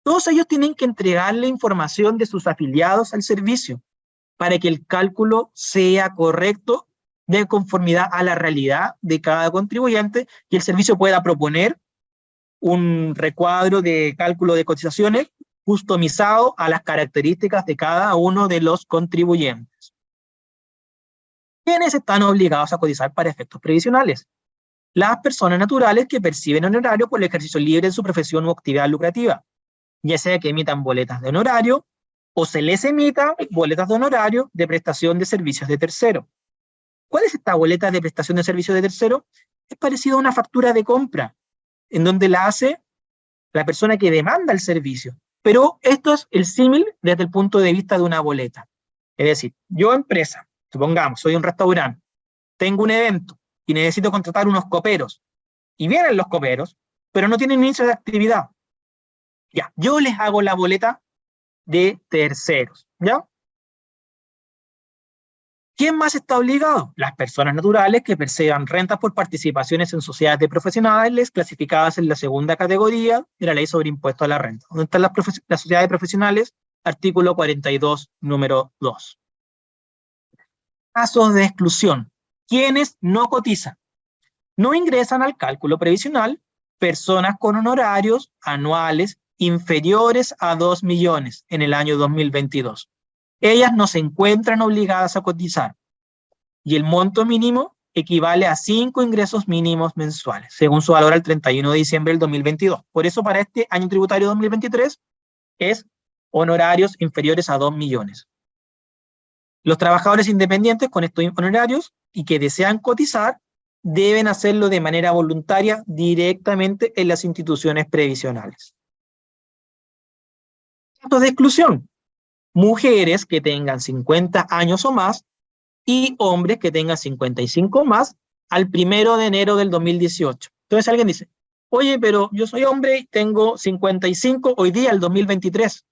todos ellos tienen que entregarle información de sus afiliados al servicio para que el cálculo sea correcto de conformidad a la realidad de cada contribuyente y el servicio pueda proponer un recuadro de cálculo de cotizaciones customizado a las características de cada uno de los contribuyentes. ¿Quiénes están obligados a cotizar para efectos previsionales? Las personas naturales que perciben honorario por el ejercicio libre de su profesión u actividad lucrativa, ya sea que emitan boletas de honorario o se les emita boletas de honorario de prestación de servicios de tercero. ¿Cuál es esta boleta de prestación de servicios de tercero? Es parecido a una factura de compra, en donde la hace la persona que demanda el servicio. Pero esto es el símil desde el punto de vista de una boleta. Es decir, yo empresa, supongamos, soy un restaurante, tengo un evento y necesito contratar unos coperos. Y vienen los coperos, pero no tienen inicio de actividad. Ya, yo les hago la boleta de terceros, ¿ya? ¿Quién más está obligado? Las personas naturales que perceban rentas por participaciones en sociedades de profesionales clasificadas en la segunda categoría de la ley sobre impuesto a la renta. ¿Dónde están las sociedades profesionales? Artículo 42, número 2. Casos de exclusión. ¿Quiénes no cotizan? No ingresan al cálculo previsional personas con honorarios anuales inferiores a 2 millones en el año 2022. Ellas no se encuentran obligadas a cotizar y el monto mínimo equivale a 5 ingresos mínimos mensuales, según su valor al 31 de diciembre del 2022. Por eso para este año tributario 2023 es honorarios inferiores a 2 millones. Los trabajadores independientes con estos honorarios y que desean cotizar deben hacerlo de manera voluntaria directamente en las instituciones previsionales. Casos de exclusión. Mujeres que tengan 50 años o más y hombres que tengan 55 o más al 1 de enero del 2018. Entonces alguien dice, oye, pero yo soy hombre y tengo 55 hoy día, el 2023.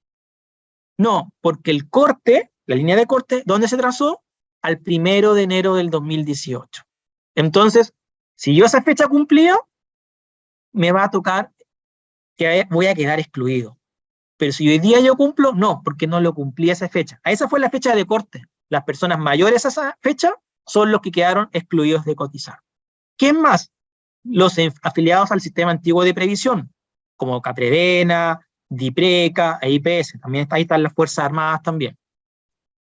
No, porque el corte, la línea de corte, ¿dónde se trazó? Al 1 de enero del 2018. Entonces, si yo esa fecha cumplía, me va a tocar que voy a quedar excluido. Pero si hoy día yo cumplo, no, porque no lo cumplí esa fecha. A esa fue la fecha de corte. Las personas mayores a esa fecha son los que quedaron excluidos de cotizar. ¿Quién más? Los afiliados al sistema antiguo de previsión, como Caprevena, DIPRECA e IPS. También ahí están las Fuerzas Armadas también.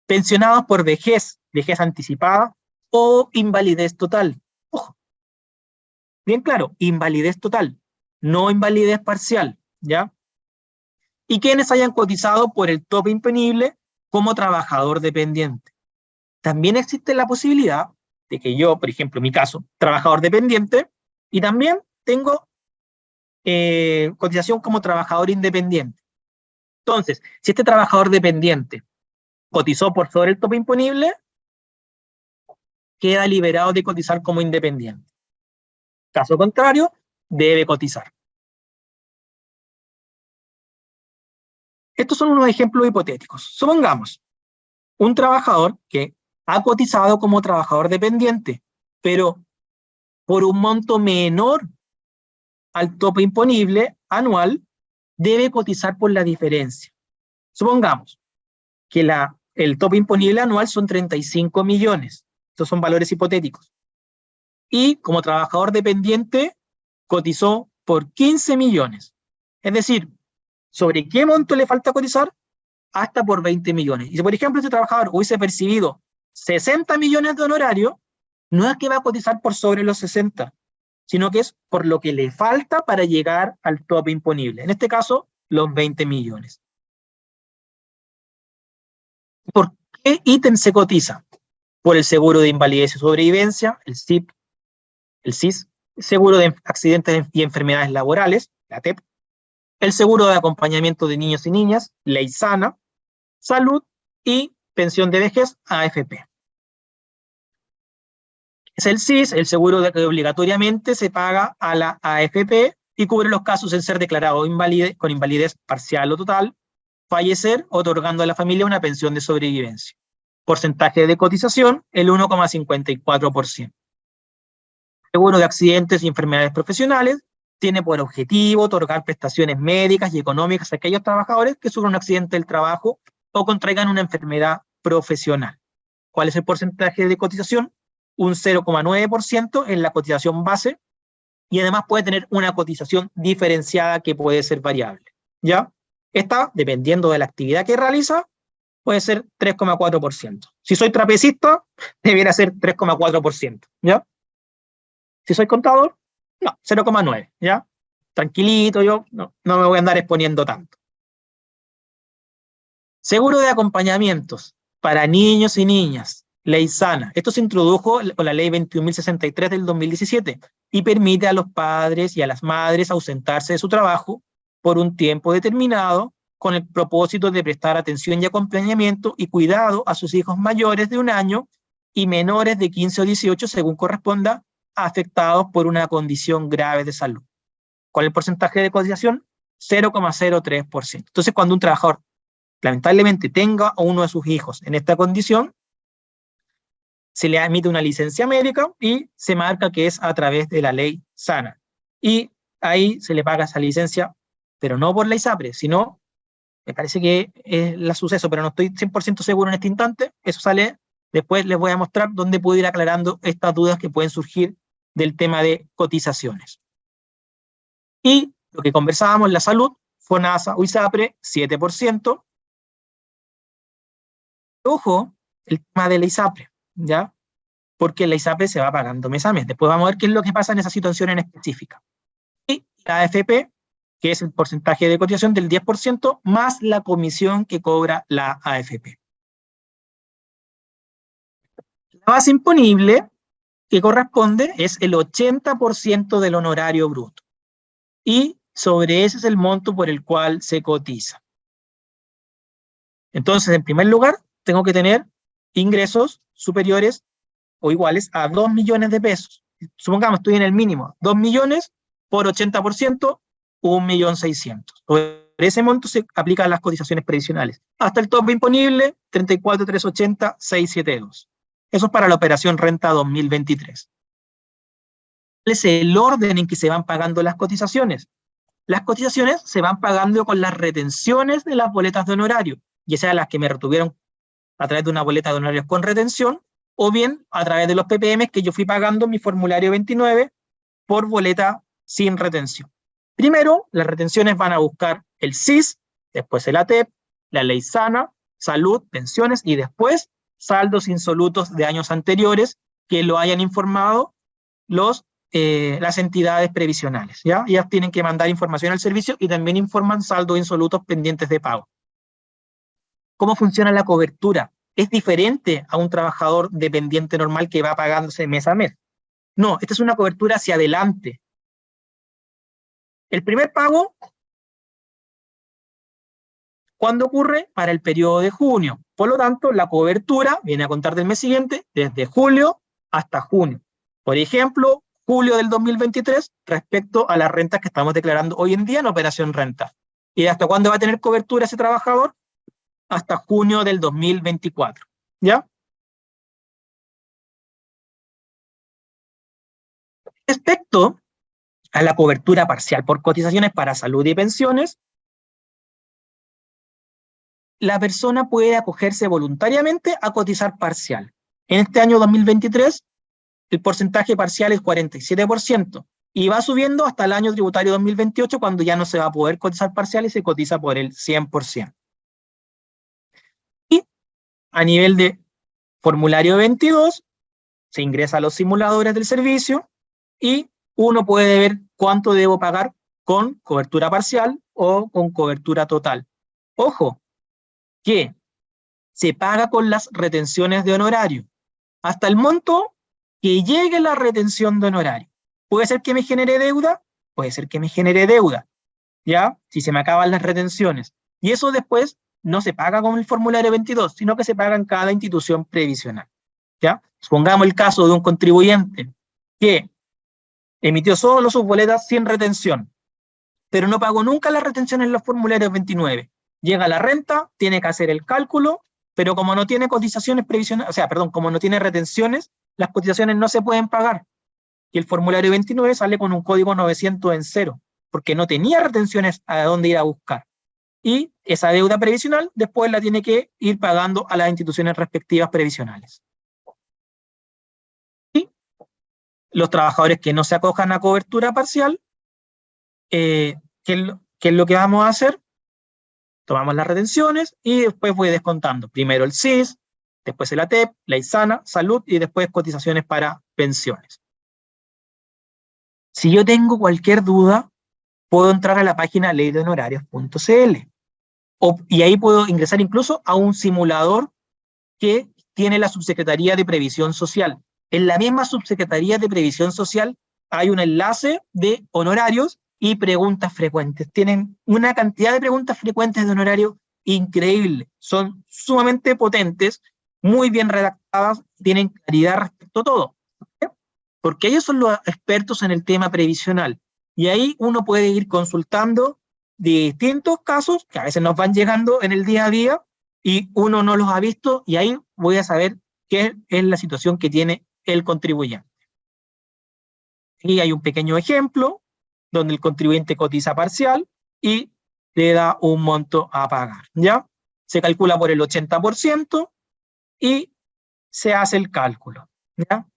Pensionados por vejez, vejez anticipada o invalidez total. Ojo. Bien claro, invalidez total, no invalidez parcial, ¿ya? Y quienes hayan cotizado por el tope imponible como trabajador dependiente. También existe la posibilidad de que yo, por ejemplo, en mi caso, trabajador dependiente, y también tengo cotización como trabajador independiente. Entonces, si este trabajador dependiente cotizó por sobre el tope imponible, queda liberado de cotizar como independiente. Caso contrario, debe cotizar. Estos son unos ejemplos hipotéticos. Supongamos un trabajador que ha cotizado como trabajador dependiente, pero por un monto menor al tope imponible anual, debe cotizar por la diferencia. Supongamos que el tope imponible anual son 35 millones. Estos son valores hipotéticos. Y como trabajador dependiente, cotizó por 15 millones. Es decir, ¿sobre qué monto le falta cotizar? Hasta por 20 millones. Y si, por ejemplo, ese trabajador hubiese percibido 60 millones de honorario, no es que va a cotizar por sobre los 60, sino que es por lo que le falta para llegar al tope imponible. En este caso, los 20 millones. ¿Por qué ítem se cotiza? Por el seguro de invalidez y sobrevivencia, el SIP, el SIS, el seguro de accidentes y enfermedades laborales, la TEP, el seguro de acompañamiento de niños y niñas, Ley Sana, salud y pensión de vejez, AFP. Es el SIS, el seguro que obligatoriamente se paga a la AFP y cubre los casos en ser declarado con invalidez parcial o total, fallecer, otorgando a la familia una pensión de sobrevivencia. Porcentaje de cotización, el 1,54%. Seguro de accidentes y enfermedades profesionales tiene por objetivo otorgar prestaciones médicas y económicas a aquellos trabajadores que sufran un accidente del trabajo o contraigan una enfermedad profesional. ¿Cuál es el porcentaje de cotización? Un 0,9% en la cotización base y además puede tener una cotización diferenciada que puede ser variable, ¿ya? Esta, dependiendo de la actividad que realiza, puede ser 3,4%. Si soy trapecista, debiera ser 3,4%, ¿ya? Si soy contador, no, 0,9, ¿ya? Tranquilito, yo no me voy a andar exponiendo tanto. Seguro de acompañamientos para niños y niñas, ley sana. Esto se introdujo con la ley 21.063 del 2017 y permite a los padres y a las madres ausentarse de su trabajo por un tiempo determinado con el propósito de prestar atención y acompañamiento y cuidado a sus hijos mayores de 1 año y menores de 15 o 18, según corresponda, afectados por una condición grave de salud. ¿Cuál es el porcentaje de cotización? 0,03%. Entonces, cuando un trabajador lamentablemente tenga a uno de sus hijos en esta condición, se le emite una licencia médica y se marca que es a través de la ley sana. Y ahí se le paga esa licencia, pero no por la ISAPRE, sino, me parece que es la suceso, pero no estoy 100% seguro en este instante, eso sale, después les voy a mostrar dónde puedo ir aclarando estas dudas que pueden surgir del tema de cotizaciones. Y lo que conversábamos, la salud, FONASA o ISAPRE, 7%. Ojo, el tema de la ISAPRE, ¿ya? Porque la ISAPRE se va pagando mes a mes. Después vamos a ver qué es lo que pasa en esa situación en específica. Y la AFP, que es el porcentaje de cotización del 10%, más la comisión que cobra la AFP. La base imponible que corresponde es el 80% del honorario bruto. Y sobre ese es el monto por el cual se cotiza. Entonces, en primer lugar, tengo que tener ingresos superiores o iguales a 2 millones de pesos. Supongamos, estoy en el mínimo, 2 millones por 80%, 1.600.000. Sobre ese monto se aplican las cotizaciones previsionales. Hasta el tope imponible, 34.380.672. Eso es para la operación renta 2023. ¿Cuál es el orden en que se van pagando las cotizaciones? Las cotizaciones se van pagando con las retenciones de las boletas de honorario, ya sea las que me retuvieron a través de una boleta de honorarios con retención, o bien a través de los PPM que yo fui pagando en mi formulario 29 por boleta sin retención. Primero, las retenciones van a buscar el SIS, después el ATEP, la ley sana, salud, pensiones, y después saldos insolutos de años anteriores que lo hayan informado las entidades previsionales, ¿ya? Ellas tienen que mandar información al servicio y también informan saldos insolutos pendientes de pago. ¿Cómo funciona la cobertura? ¿Es diferente a un trabajador dependiente normal que va pagándose mes a mes? No, esta es una cobertura hacia adelante. El primer pago, ¿cuándo ocurre? Para el periodo de junio. Por lo tanto, la cobertura viene a contar del mes siguiente, desde julio hasta junio. Por ejemplo, julio del 2023 respecto a las rentas que estamos declarando hoy en día en operación renta. ¿Y hasta cuándo va a tener cobertura ese trabajador? Hasta junio del 2024, ¿ya? Respecto a la cobertura parcial por cotizaciones para salud y pensiones, la persona puede acogerse voluntariamente a cotizar parcial. En este año 2023, el porcentaje parcial es 47%, y va subiendo hasta el año tributario 2028, cuando ya no se va a poder cotizar parcial y se cotiza por el 100%. Y a nivel de formulario 22, se ingresa a los simuladores del servicio y uno puede ver cuánto debo pagar con cobertura parcial o con cobertura total. Ojo, que se paga con las retenciones de honorario, hasta el monto que llegue la retención de honorario. ¿Puede ser que me genere deuda? Puede ser que me genere deuda, ¿ya? Si se me acaban las retenciones. Y eso después no se paga con el formulario 22, sino que se paga en cada institución previsional, ¿ya? Supongamos el caso de un contribuyente que emitió solo sus boletas sin retención, pero no pagó nunca las retenciones en los formularios 29. Llega la renta, tiene que hacer el cálculo, pero como no tiene cotizaciones previsionales, como no tiene retenciones, las cotizaciones no se pueden pagar. Y el formulario 29 sale con un código 900 en cero, porque no tenía retenciones a dónde ir a buscar. Y esa deuda previsional después la tiene que ir pagando a las instituciones respectivas previsionales. Y los trabajadores que no se acojan a cobertura parcial, ¿qué es lo que vamos a hacer? Tomamos las retenciones y después voy descontando. Primero el SIS, después el ATEP, la ISANA, salud y después cotizaciones para pensiones. Si yo tengo cualquier duda, puedo entrar a la página leydehonorarios.cl y ahí puedo ingresar incluso a un simulador que tiene la Subsecretaría de Previsión Social. En la misma Subsecretaría de Previsión Social hay un enlace de honorarios y preguntas frecuentes. Tienen una cantidad de preguntas frecuentes de honorario increíble. Son sumamente potentes, muy bien redactadas, tienen claridad respecto a todo. ¿Sí? Porque ellos son los expertos en el tema previsional. Y ahí uno puede ir consultando distintos casos que a veces nos van llegando en el día a día y uno no los ha visto y ahí voy a saber qué es la situación que tiene el contribuyente. Aquí hay un pequeño ejemplo donde el contribuyente cotiza parcial y le da un monto a pagar, ¿ya? Se calcula por el 80% y se hace el cálculo, ¿ya?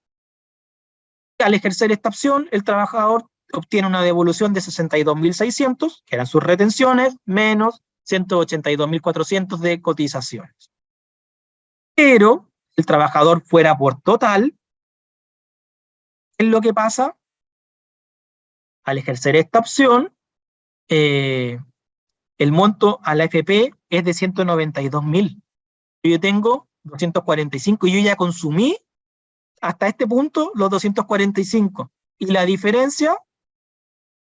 Al ejercer esta opción, el trabajador obtiene una devolución de 62.600, que eran sus retenciones, menos 182.400 de cotizaciones. Pero el trabajador fuera por total, ¿qué es lo que pasa? Al ejercer esta opción, el monto a la AFP es de 192.000. Yo tengo 245 y yo ya consumí hasta este punto los 245. Y la diferencia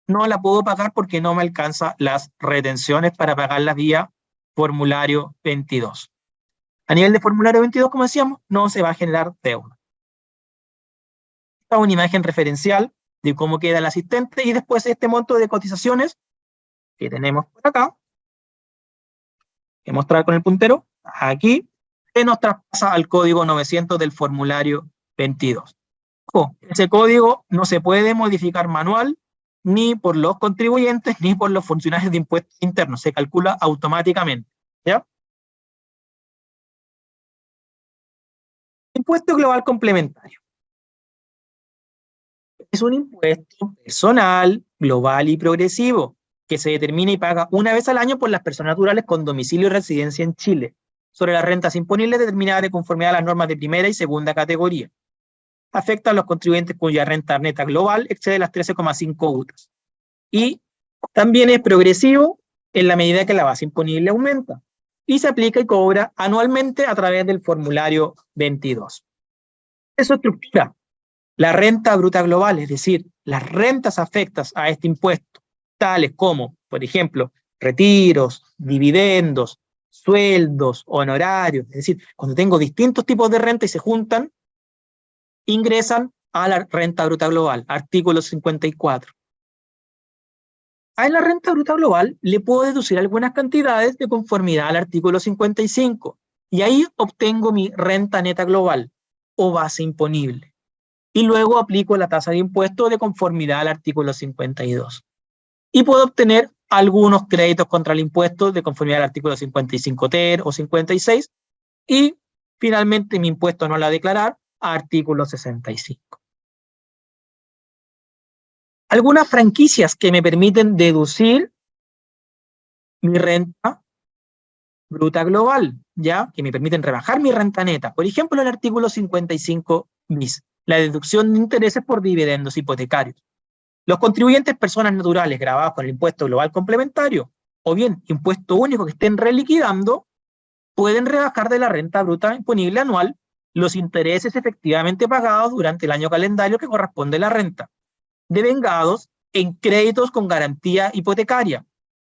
no la puedo pagar porque no me alcanza las retenciones para pagarlas vía formulario 22. A nivel de formulario 22, como decíamos, no se va a generar deuda. Esta es una imagen referencial de cómo queda el asistente y después este monto de cotizaciones que tenemos por acá, que mostrar con el puntero, aquí, se nos traspasa al código 900 del formulario 22. Ese código no se puede modificar manual ni por los contribuyentes ni por los funcionarios de impuestos internos, se calcula automáticamente, ¿ya? Impuesto global complementario. Es un impuesto personal, global y progresivo que se determina y paga una vez al año por las personas naturales con domicilio y residencia en Chile, sobre las rentas imponibles determinadas de conformidad a las normas de primera y segunda categoría. Afecta a los contribuyentes cuya renta neta global excede las 13,5 UTAs. Y también es progresivo en la medida que la base imponible aumenta. Y se aplica y cobra anualmente a través del formulario 22. Eso estructura la renta bruta global, es decir, las rentas afectas a este impuesto, tales como, por ejemplo, retiros, dividendos, sueldos, honorarios, es decir, cuando tengo distintos tipos de renta y se juntan, ingresan a la renta bruta global, artículo 54. A la renta bruta global le puedo deducir algunas cantidades de conformidad al artículo 55, y ahí obtengo mi renta neta global, o base imponible. Y luego aplico la tasa de impuesto de conformidad al artículo 52. Y puedo obtener algunos créditos contra el impuesto de conformidad al artículo 55 ter o 56, y finalmente mi impuesto anual a declarar a artículo 65. Algunas franquicias que me permiten deducir mi renta bruta global, ¿ya? Que me permiten rebajar mi renta neta. Por ejemplo, el artículo 55 bis, la deducción de intereses por dividendos hipotecarios. Los contribuyentes personas naturales grabados con el impuesto global complementario o bien impuesto único que estén reliquidando pueden rebajar de la renta bruta imponible anual los intereses efectivamente pagados durante el año calendario que corresponde a la renta, devengados en créditos con garantía hipotecaria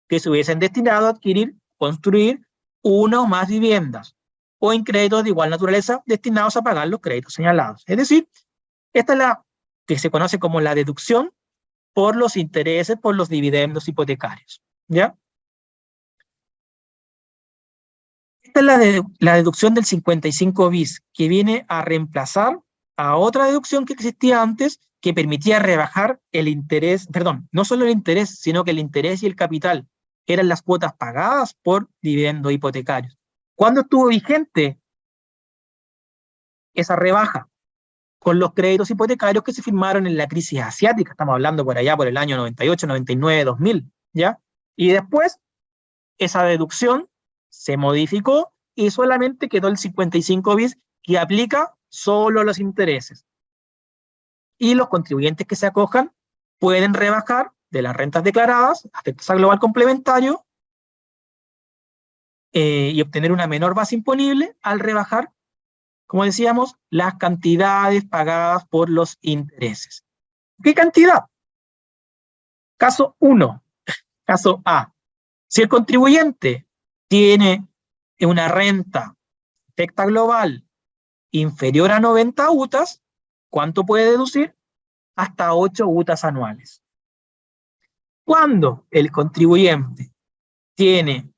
que se hubiesen destinado a adquirir, construir una o más viviendas, o en créditos de igual naturaleza destinados a pagar los créditos señalados. Es decir, esta es la que se conoce como la deducción por los intereses por los dividendos hipotecarios, ¿ya? Esta es la deducción del 55 bis, que viene a reemplazar a otra deducción que existía antes, que permitía rebajar el interés, perdón, no solo el interés, sino que el interés y el capital eran las cuotas pagadas por dividendos hipotecarios. ¿Cuándo estuvo vigente esa rebaja? con los créditos hipotecarios que se firmaron en la crisis asiática. Estamos hablando por allá por el año 98, 99, 2000, ¿ya? Y después, esa deducción se modificó y solamente quedó el 55 bis que aplica solo los intereses. Y los contribuyentes que se acojan pueden rebajar de las rentas declaradas a tasa global complementario y obtener una menor base imponible al rebajar, como decíamos, las cantidades pagadas por los intereses. ¿Qué cantidad? Caso 1, caso A. Si el contribuyente tiene una renta efecta global inferior a 90 UTAs, ¿cuánto puede deducir? Hasta 8 UTAs anuales. Cuando el contribuyente tiene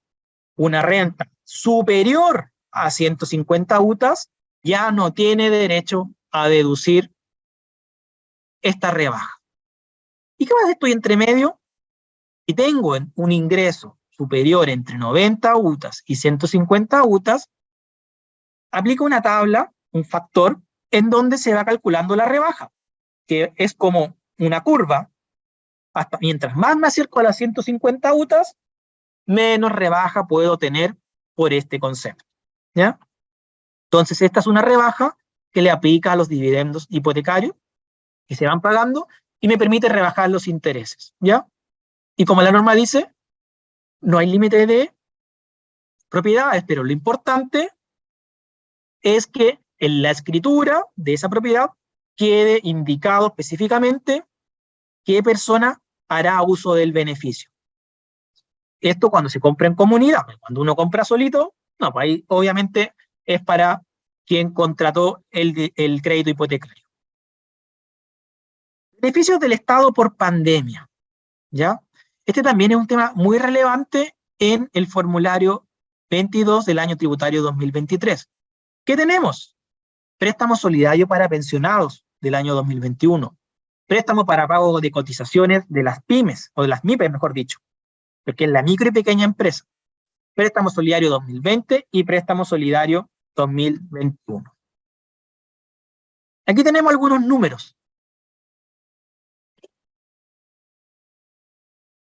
una renta superior a 150 UTAs, ya no tiene derecho a deducir esta rebaja. ¿Y qué más estoy entre medio? Si tengo un ingreso superior entre 90 UTAs y 150 UTAs, aplica una tabla, un factor, en donde se va calculando la rebaja, que es como una curva. Hasta mientras más me acerco a las 150 UTAs, menos rebaja puedo tener por este concepto, ¿ya? Entonces, esta es una rebaja que le aplica a los dividendos hipotecarios que se van pagando y me permite rebajar los intereses, ¿ya? Y como la norma dice, no hay límite de propiedades, pero lo importante es que en la escritura de esa propiedad quede indicado específicamente qué persona hará uso del beneficio. Esto cuando se compra en comunidad. Cuando uno compra solito, no, pues ahí obviamente es para quien contrató el crédito hipotecario. Beneficios del Estado por pandemia, ¿ya? Este también es un tema muy relevante en el formulario 22 del año tributario 2023. ¿Qué tenemos? Préstamo solidario para pensionados del año 2021. Préstamo para pago de cotizaciones de las pymes, o de las MIPES, mejor dicho, porque es la micro y pequeña empresa. Préstamo solidario 2020 y préstamo solidario 2021. Aquí tenemos algunos números.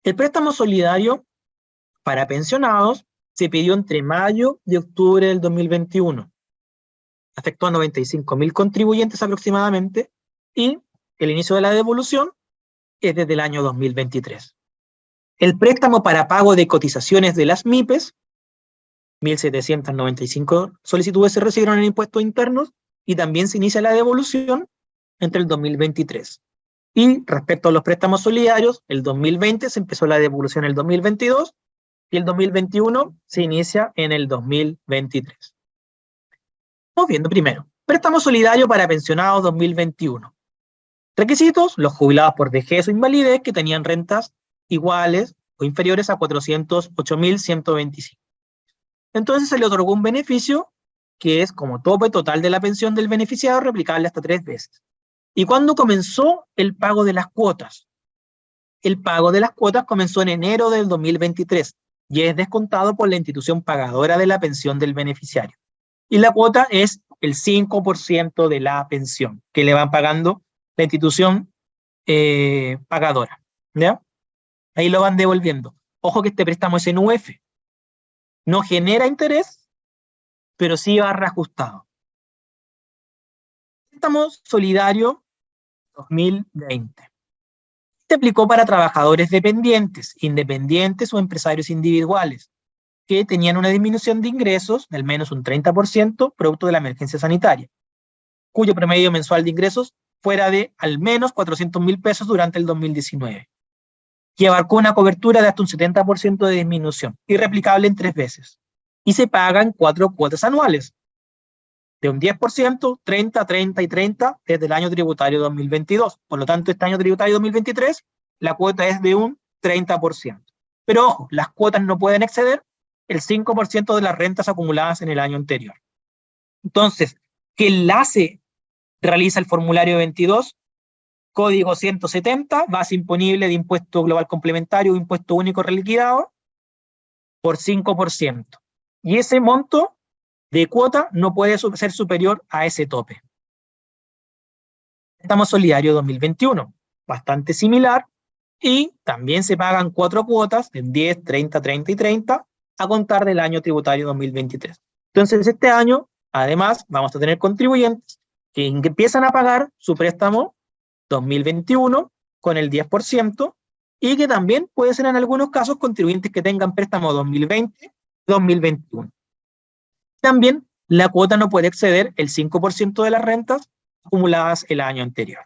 El préstamo solidario para pensionados se pidió entre mayo y octubre del 2021. Afectó a 95.000 contribuyentes aproximadamente y el inicio de la devolución es desde el año 2023. El préstamo para pago de cotizaciones de las MIPES, 1.795 solicitudes se recibieron en impuestos internos y también se inicia la devolución entre el 2023. Y respecto a los préstamos solidarios, el 2020 se empezó la devolución en el 2022 y el 2021 se inicia en el 2023. Vamos viendo primero. Préstamo solidario para pensionados 2021. Requisitos: los jubilados por vejez o invalidez que tenían rentas iguales o inferiores a 408.125. Entonces se le otorgó un beneficio que es como tope total de la pensión del beneficiario, replicable hasta 3 veces. ¿Y cuándo comenzó el pago de las cuotas? El pago de las cuotas comenzó en enero del 2023 y es descontado por la institución pagadora de la pensión del beneficiario. Y la cuota es el 5% de la pensión que le van pagando la institución pagadora, ¿ya? Ahí lo van devolviendo. Ojo que este préstamo es en UF. No genera interés, pero sí va reajustado. Préstamo solidario 2020. Se aplicó para trabajadores dependientes, independientes o empresarios individuales que tenían una disminución de ingresos de al menos un 30% producto de la emergencia sanitaria, cuyo promedio mensual de ingresos fuera de al menos 400.000 pesos durante el 2019, que abarcó una cobertura de hasta un 70% de disminución, y replicable en 3 veces, y se pagan 4 cuotas anuales, de un 10%, 30, 30 y 30 desde el año tributario 2022. Por lo tanto, este año tributario 2023, la cuota es de un 30%. Pero ojo, las cuotas no pueden exceder el 5% de las rentas acumuladas en el año anterior. Entonces, ¿qué enlace realiza el formulario 22? Código 170, base imponible de impuesto global complementario o impuesto único reliquidado, por 5%. Y ese monto de cuota no puede ser superior a ese tope. préstamo solidario 2021, bastante similar, y también se pagan 4 cuotas de 10, 30, 30 y 30 a contar del año tributario 2023. Entonces este año, además, vamos a tener contribuyentes que empiezan a pagar su préstamo 2021 con el 10%, y que también puede ser en algunos casos contribuyentes que tengan préstamo 2020, 2021. También la cuota no puede exceder el 5% de las rentas acumuladas el año anterior.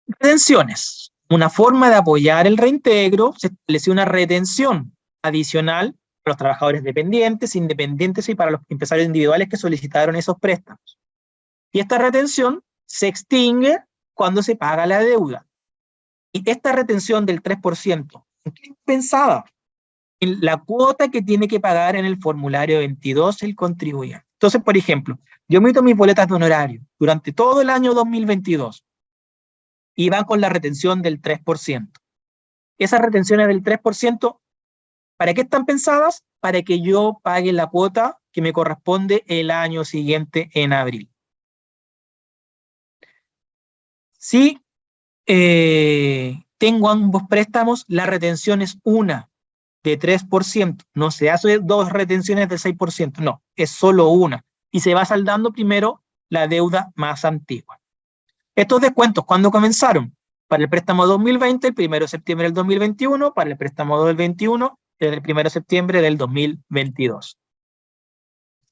Retenciones. Una forma de apoyar el reintegro, se estableció una retención adicional para los trabajadores dependientes, independientes y para los empresarios individuales que solicitaron esos préstamos. Y esta retención se extingue cuando se paga la deuda. Y esta retención del 3%, ¿en qué pensaba? En la cuota que tiene que pagar en el formulario 22 el contribuyente. Entonces, por ejemplo, yo emito mis boletas de honorario durante todo el año 2022 y van con la retención del 3%. Esas retenciones del 3%, ¿para qué están pensadas? Para que yo pague la cuota que me corresponde el año siguiente en abril. Si tengo ambos préstamos, la retención es una de 3%. No se hace 2 retenciones de 6%, no, es solo una. Y se va saldando primero la deuda más antigua. Estos descuentos, ¿cuándo comenzaron? Para el préstamo 2020, el 1 de septiembre del 2021, para el préstamo 2021, el 1 de septiembre del 2022.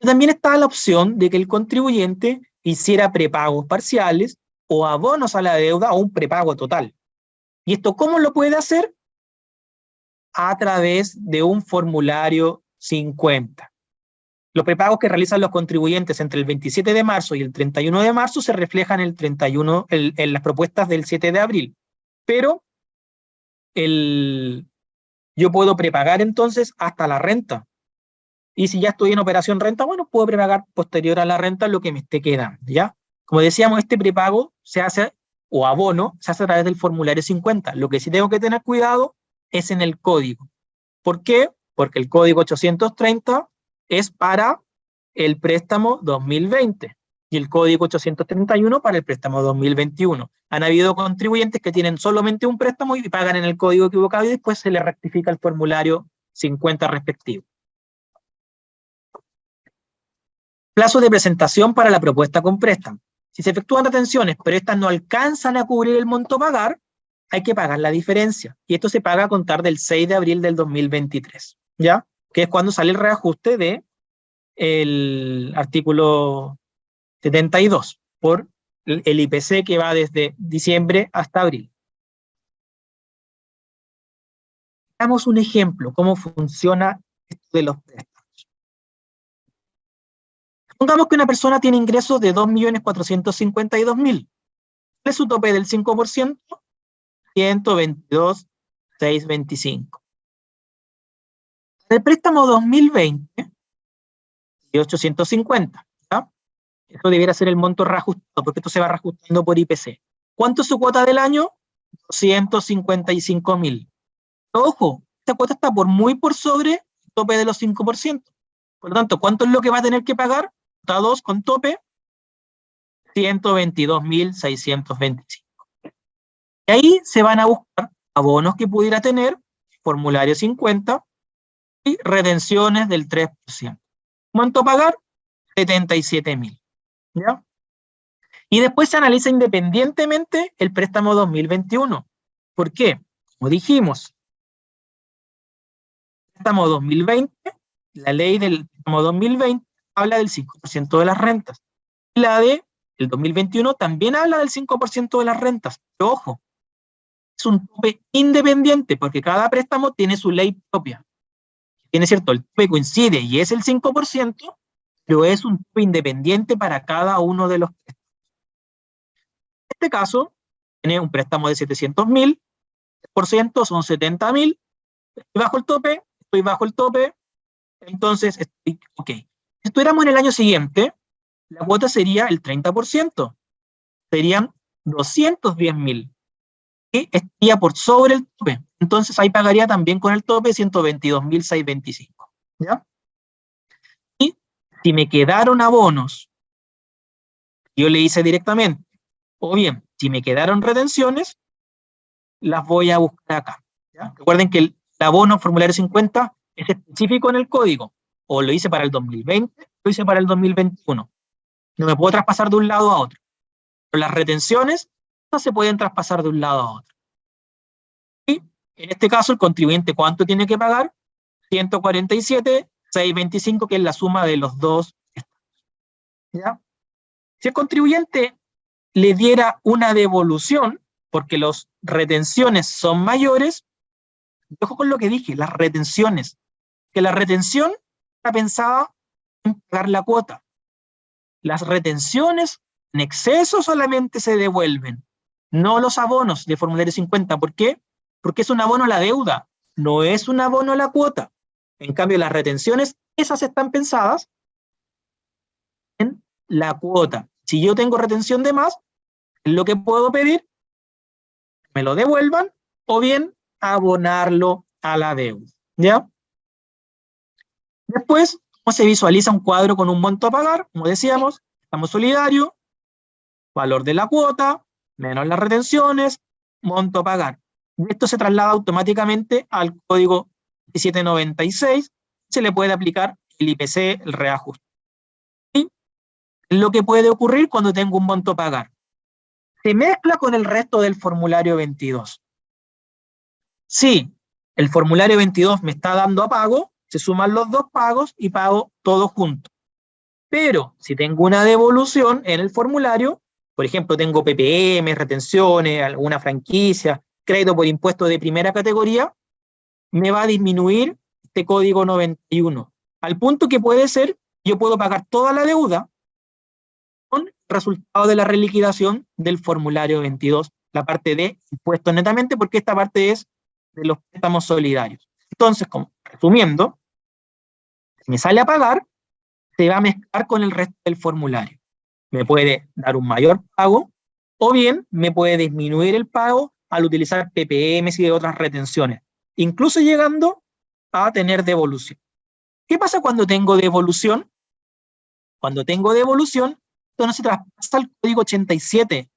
También está la opción de que el contribuyente hiciera prepagos parciales o abonos a la deuda o un prepago total. ¿Y esto cómo lo puede hacer? A través de un formulario 50. Los prepagos que realizan los contribuyentes entre el 27 de marzo y el 31 de marzo se reflejan en las propuestas del 7 de abril. Pero yo puedo prepagar entonces hasta la renta. Y si ya estoy en operación renta, bueno, puedo prepagar posterior a la renta lo que me esté quedando, ¿ya? Como decíamos, este prepago se hace, o abono, se hace a través del formulario 50. Lo que sí tengo que tener cuidado es en el código. ¿Por qué? Porque el código 830 es para el préstamo 2020 y el código 831 para el préstamo 2021. Han habido contribuyentes que tienen solamente un préstamo y pagan en el código equivocado y después se les rectifica el formulario 50 respectivo. Plazo de presentación para la propuesta con préstamo. Si se efectúan retenciones, pero estas no alcanzan a cubrir el monto a pagar, hay que pagar la diferencia. Y esto se paga a contar del 6 de abril del 2023, ¿ya? Que es cuando sale el reajuste del artículo 72 por el IPC que va desde diciembre hasta abril. Damos un ejemplo, cómo funciona esto de los préstamos. Pongamos que una persona tiene ingresos de 2.452.000. ¿Cuál es su tope del 5%? 122.625. El préstamo 2020, 850. ¿Ya? Esto debiera ser el monto reajustado, porque esto se va reajustando por IPC. ¿Cuánto es su cuota del año? 255.000. Ojo, esta cuota está muy por sobre el tope de los 5%. Por lo tanto, ¿cuánto es lo que va a tener que pagar? Cuota 2 con tope, 122.625. Y ahí se van a buscar abonos que pudiera tener, formulario 50, y retenciones del 3%. ¿Cuánto pagar? 77.000. ¿Ya? Y después se analiza independientemente el préstamo 2021. ¿Por qué? Como dijimos, préstamo 2020, la ley del préstamo 2020 habla del 5% de las rentas. Y la del 2021 también habla del 5% de las rentas. Pero ojo, es un tope independiente porque cada préstamo tiene su ley propia. Tiene cierto, el tope coincide y es el 5%, pero es un tope independiente para cada uno de los préstamos. En este caso, tiene un préstamo de 700.000, por ciento son 70.000, estoy bajo el tope, entonces estoy ok. Si estuviéramos en el año siguiente, la cuota sería el 30%, serían 210.000, y estaría por sobre el tope. Entonces ahí pagaría también con el tope 122.625. ¿Ya? Y si me quedaron abonos Yo le hice directamente, o bien, si me quedaron retenciones, las voy a buscar acá. ¿Ya? Recuerden que el abono formulario 50 es específico en el código, o lo hice para el 2020, lo hice para el 2021. No me puedo traspasar de un lado a otro. Pero las retenciones no se pueden traspasar de un lado a otro. Y en este caso, el contribuyente, ¿cuánto tiene que pagar? 147,625, que es la suma de los dos. ¿Ya? Si el contribuyente le diera una devolución, porque las retenciones son mayores, ojo con lo que dije, las retenciones, que la retención está pensada en pagar la cuota. Las retenciones en exceso solamente se devuelven, no los abonos de formulario 50. ¿Por qué? Porque es un abono a la deuda, no es un abono a la cuota. En cambio, las retenciones, esas están pensadas en la cuota. Si yo tengo retención de más, lo que puedo pedir, me lo devuelvan, o bien abonarlo a la deuda. ¿Ya? Después, ¿cómo se visualiza un cuadro con un monto a pagar? Como decíamos, estamos solidarios, valor de la cuota, menos las retenciones, monto a pagar. Y esto se traslada automáticamente al código 1796, se le puede aplicar el IPC, el reajuste. ¿Y lo que puede ocurrir cuando tengo un monto a pagar? Se mezcla con el resto del formulario 22. Si el formulario 22 me está dando a pago, se suman los dos pagos y pago todo junto. Pero si tengo una devolución en el formulario, por ejemplo, tengo PPM, retenciones, alguna franquicia, crédito por impuesto de primera categoría, me va a disminuir este código 91, al punto que puede ser, yo puedo pagar toda la deuda con resultado de la reliquidación del formulario 22, la parte de impuestos netamente, porque esta parte es de los préstamos solidarios. Entonces, resumiendo, si me sale a pagar, se va a mezclar con el resto del formulario. Me puede dar un mayor pago, o bien me puede disminuir el pago al utilizar PPMs y de otras retenciones, incluso llegando a tener devolución. ¿Qué pasa cuando tengo devolución? Cuando tengo devolución, esto no se traspasa al código 87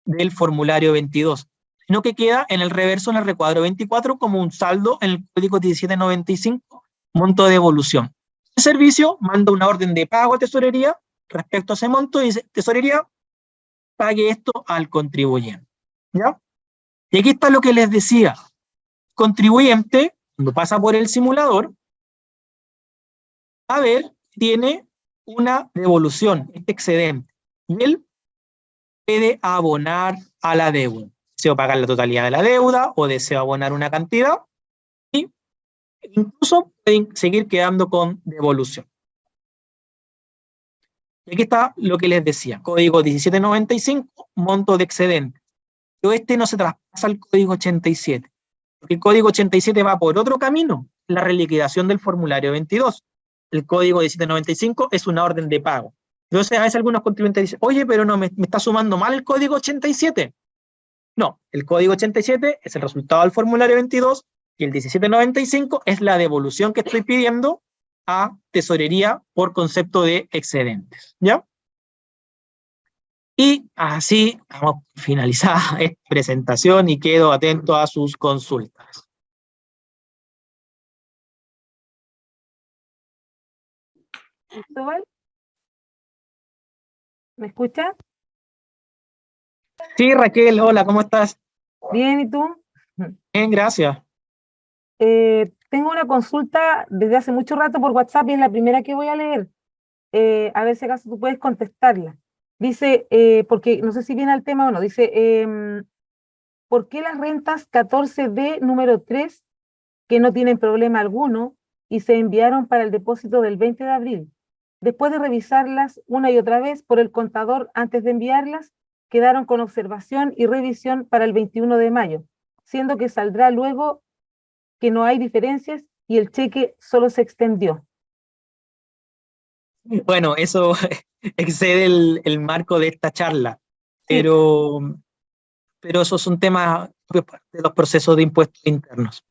del formulario 22, sino que queda en el reverso, en el recuadro 24, como un saldo en el código 1795, monto de devolución. El servicio manda una orden de pago a tesorería respecto a ese monto y dice, tesorería, pague esto al contribuyente. ¿Ya? Y aquí está lo que les decía. El contribuyente, cuando pasa por el simulador, a ver, tiene una devolución, este excedente, y él puede abonar a la deuda. Deseo pagar la totalidad de la deuda o deseo abonar una cantidad, y incluso pueden seguir quedando con devolución. Y aquí está lo que les decía, código 1795, monto de excedente. Pero este no se traspasa al código 87, porque el código 87 va por otro camino, la reliquidación del formulario 22. El código 1795 es una orden de pago. Entonces a veces algunos contribuyentes dicen, oye, pero no, me está sumando mal el código 87. No, el código 87 es el resultado del formulario 22 y el 1795 es la devolución que estoy pidiendo a tesorería por concepto de excedentes. ¿Ya? Y así vamos a finalizar esta presentación y quedo atento a sus consultas.
Cristóbal, ¿me escuchas?
Sí, Raquel, hola, ¿cómo estás?
Bien, ¿y tú?
Bien, gracias.
Tengo una consulta desde hace mucho rato por WhatsApp y es la primera que voy a leer. A ver si acaso tú puedes contestarla. Dice, porque no sé si viene al tema o no, dice, ¿por qué las rentas 14D número 3, que no tienen problema alguno y se enviaron para el depósito del 20 de abril? Después de revisarlas una y otra vez por el contador antes de enviarlas, quedaron con observación y revisión para el 21 de mayo, siendo que saldrá luego que no hay diferencias y el cheque solo se extendió.
Bueno, eso excede el marco de esta charla,
Sí,
pero esos son temas de los procesos de impuestos internos.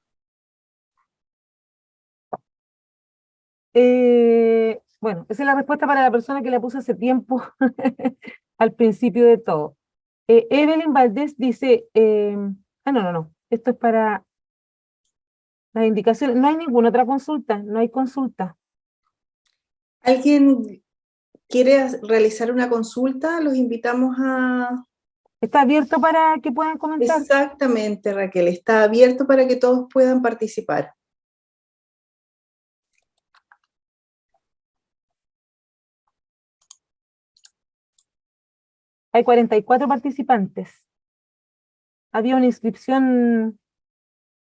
bueno, esa es la respuesta para la persona que la puse hace tiempo al principio de todo. Evelyn Valdés dice, no, esto es para las indicaciones, no hay ninguna otra consulta, no hay consulta.
¿Alguien quiere realizar una consulta? Los invitamos a...
Está abierto para que puedan comentar.
Exactamente, Raquel, está abierto para que todos puedan participar.
Hay 44 participantes. Había una inscripción,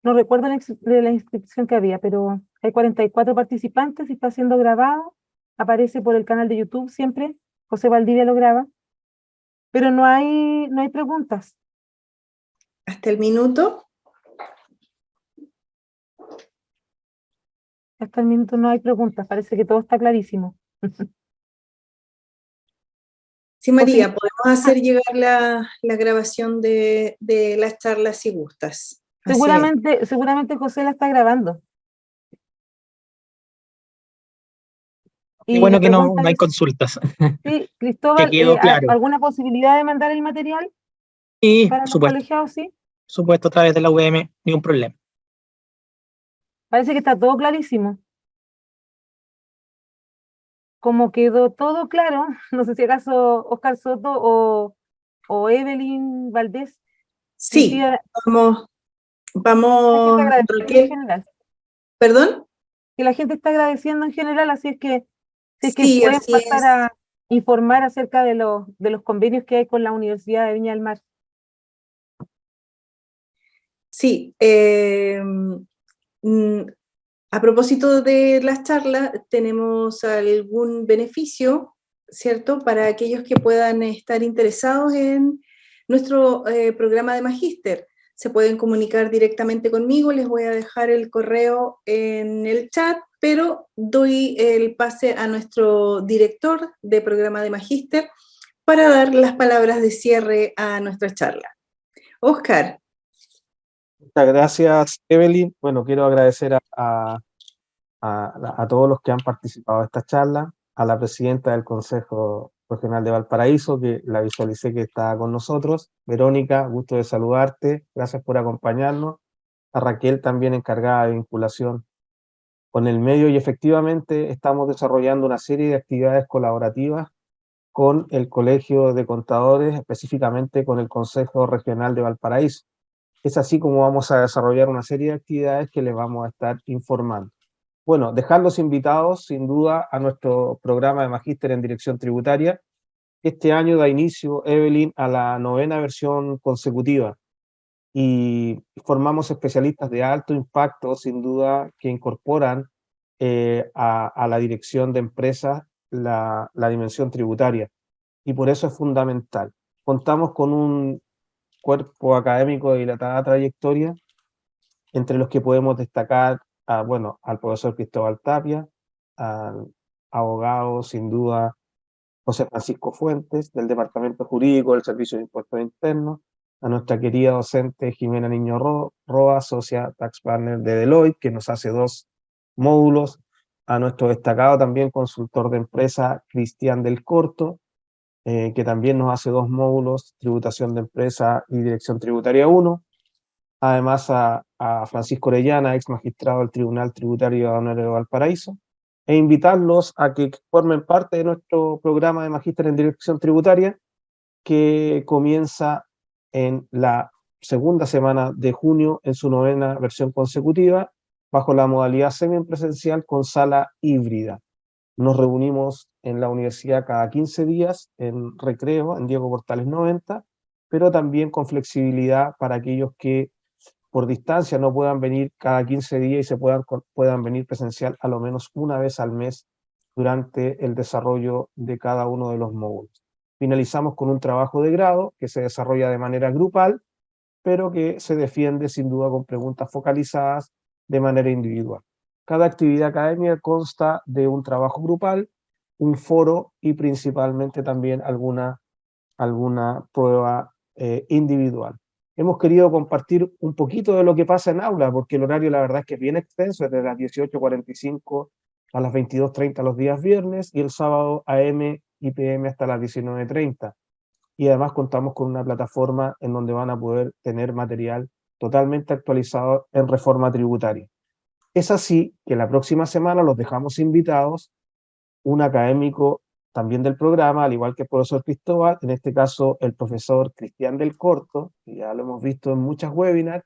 no recuerdo de la inscripción que había, pero hay 44 participantes y está siendo grabado. Aparece por el canal de YouTube siempre. José Valdivia lo graba. Pero no hay preguntas.
Hasta el minuto.
Hasta el minuto no hay preguntas. Parece que todo está clarísimo.
Sí, María, podemos hacer llegar la grabación de las charlas si gustas. Así es.
Seguramente José la está grabando.
Qué
Y
bueno
la
que no
pregunta
hay
es,
consultas.
sí,
Que
Cristóbal,
quedó claro.
¿alguna posibilidad de mandar el material
Y,
para
por
los
supuesto,
colegiados? Sí.
a través de la UVM, ningún problema.
Parece que está todo clarísimo. Como quedó todo claro, no sé si acaso Oscar Soto o Evelyn Valdés
Sí,
decía,
vamos,
la gente agradeciendo en
Raquel,
general,
¿perdón?
que la gente está agradeciendo en general, así es que si es que
Sí,
pueden
así
pasar
es.
a informar acerca de los convenios que hay con la Universidad de Viña del Mar.
Sí, mm, a propósito de las charlas, tenemos algún beneficio, ¿cierto? Para aquellos que puedan estar interesados en nuestro programa de magíster. Se pueden comunicar directamente conmigo, les voy a dejar el correo en el chat, pero doy el pase a nuestro director de programa de magíster para dar las palabras de cierre a nuestra charla. Oscar.
Muchas gracias, Evelyn. Bueno, quiero agradecer a todos los que han participado de esta charla, a la presidenta del Consejo Regional de Valparaíso, que la visualicé que está con nosotros. Verónica, gusto de saludarte, gracias por acompañarnos. A Raquel, también encargada de vinculación con el medio, y efectivamente estamos desarrollando una serie de actividades colaborativas con el Colegio de Contadores, específicamente con el Consejo Regional de Valparaíso. Es así como vamos a desarrollar una serie de actividades que les vamos a estar informando. Bueno, dejarlos invitados sin duda a nuestro programa de Magíster en Dirección Tributaria. Este año da inicio, Evelyn, a la 9ª versión consecutiva y formamos especialistas de alto impacto, sin duda, que incorporan a la dirección de empresas la dimensión tributaria, y por eso es fundamental. Contamos con un cuerpo académico de dilatada trayectoria, entre los que podemos destacar al profesor Cristóbal Tapia, al abogado, sin duda, José Francisco Fuentes, del Departamento Jurídico del Servicio de Impuestos Internos, a nuestra querida docente Jimena Niño Roa, socia Tax Partner de Deloitte, que nos hace 2 módulos, a nuestro destacado también consultor de empresa Cristian del Corto, que también nos hace 2 módulos, tributación de empresa y dirección tributaria 1, además a Francisco Orellana, ex magistrado del Tribunal Tributario Aduanero de Valparaíso, e invitarlos a que formen parte de nuestro programa de Magíster en Dirección Tributaria, que comienza en la segunda semana de junio en su 9ª versión consecutiva, bajo la modalidad semipresencial con sala híbrida. Nos reunimos en la universidad cada 15 días en recreo, en Diego Portales 90, pero también con flexibilidad para aquellos que por distancia no puedan venir cada 15 días y puedan venir presencial a lo menos una vez al mes durante el desarrollo de cada uno de los módulos. Finalizamos con un trabajo de grado que se desarrolla de manera grupal, pero que se defiende sin duda con preguntas focalizadas de manera individual. Cada actividad académica consta de un trabajo grupal, un foro y principalmente también alguna prueba individual. Hemos querido compartir un poquito de lo que pasa en aula, porque el horario la verdad es que es bien extenso, desde las 18:45 a las 22:30 los días viernes, y el sábado AM y PM hasta las 19:30. y además contamos con una plataforma en donde van a poder tener material totalmente actualizado en reforma tributaria. Es así que la próxima semana los dejamos invitados, un académico también del programa, al igual que el profesor Cristóbal, en este caso el profesor Cristian del Corto, que ya lo hemos visto en muchas webinars,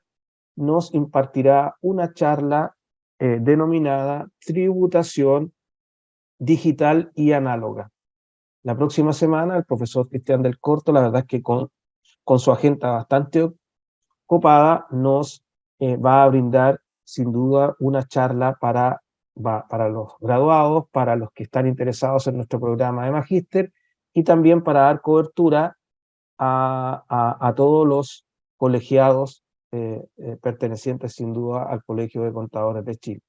nos impartirá una charla denominada Tributación Digital y Análoga. La próxima semana el profesor Cristian del Corto, la verdad es que con su agenda bastante copada, nos va a brindar sin duda una charla para los graduados, para los que están interesados en nuestro programa de magíster y también para dar cobertura a todos los colegiados pertenecientes sin duda al Colegio de Contadores de Chile.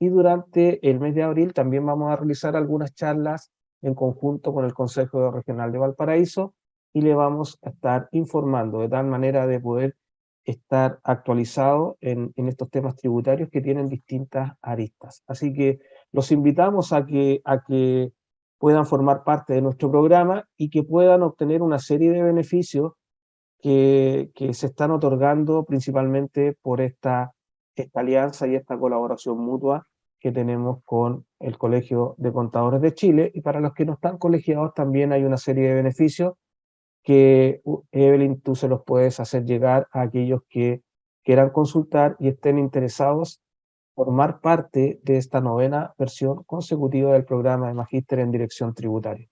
Y durante el mes de abril también vamos a realizar algunas charlas en conjunto con el Consejo Regional de Valparaíso y le vamos a estar informando de tal manera de poder estar actualizado en estos temas tributarios que tienen distintas aristas. Así que los invitamos a que puedan formar parte de nuestro programa y que puedan obtener una serie de beneficios que se están otorgando principalmente por esta alianza y esta colaboración mutua que tenemos con el Colegio de Contadores de Chile, y para los que no están colegiados también hay una serie de beneficios que, Evelyn, tú se los puedes hacer llegar a aquellos que quieran consultar y estén interesados en formar parte de esta 9ª versión consecutiva del programa de Magíster en Dirección Tributaria.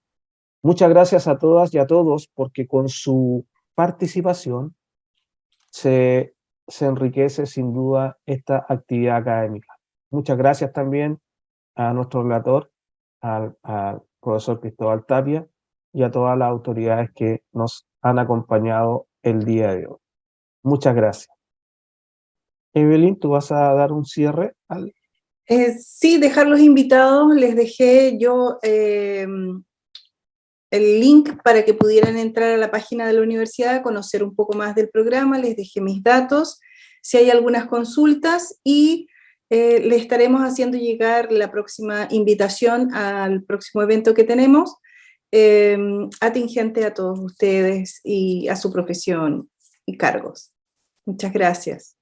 Muchas gracias a todas y a todos, porque con su participación se enriquece sin duda esta actividad académica. Muchas gracias también a nuestro relator, al profesor Cristóbal Tapia, y a todas las autoridades que nos han acompañado el día de hoy. Muchas gracias. Evelyn, ¿tú vas a dar un cierre?
Sí, dejarlos invitados. Les dejé yo el link para que pudieran entrar a la página de la universidad, conocer un poco más del programa. Les dejé mis datos, si hay algunas consultas, y le estaremos haciendo llegar la próxima invitación al próximo evento que tenemos, atingente a todos ustedes y a su profesión y cargos. Muchas gracias.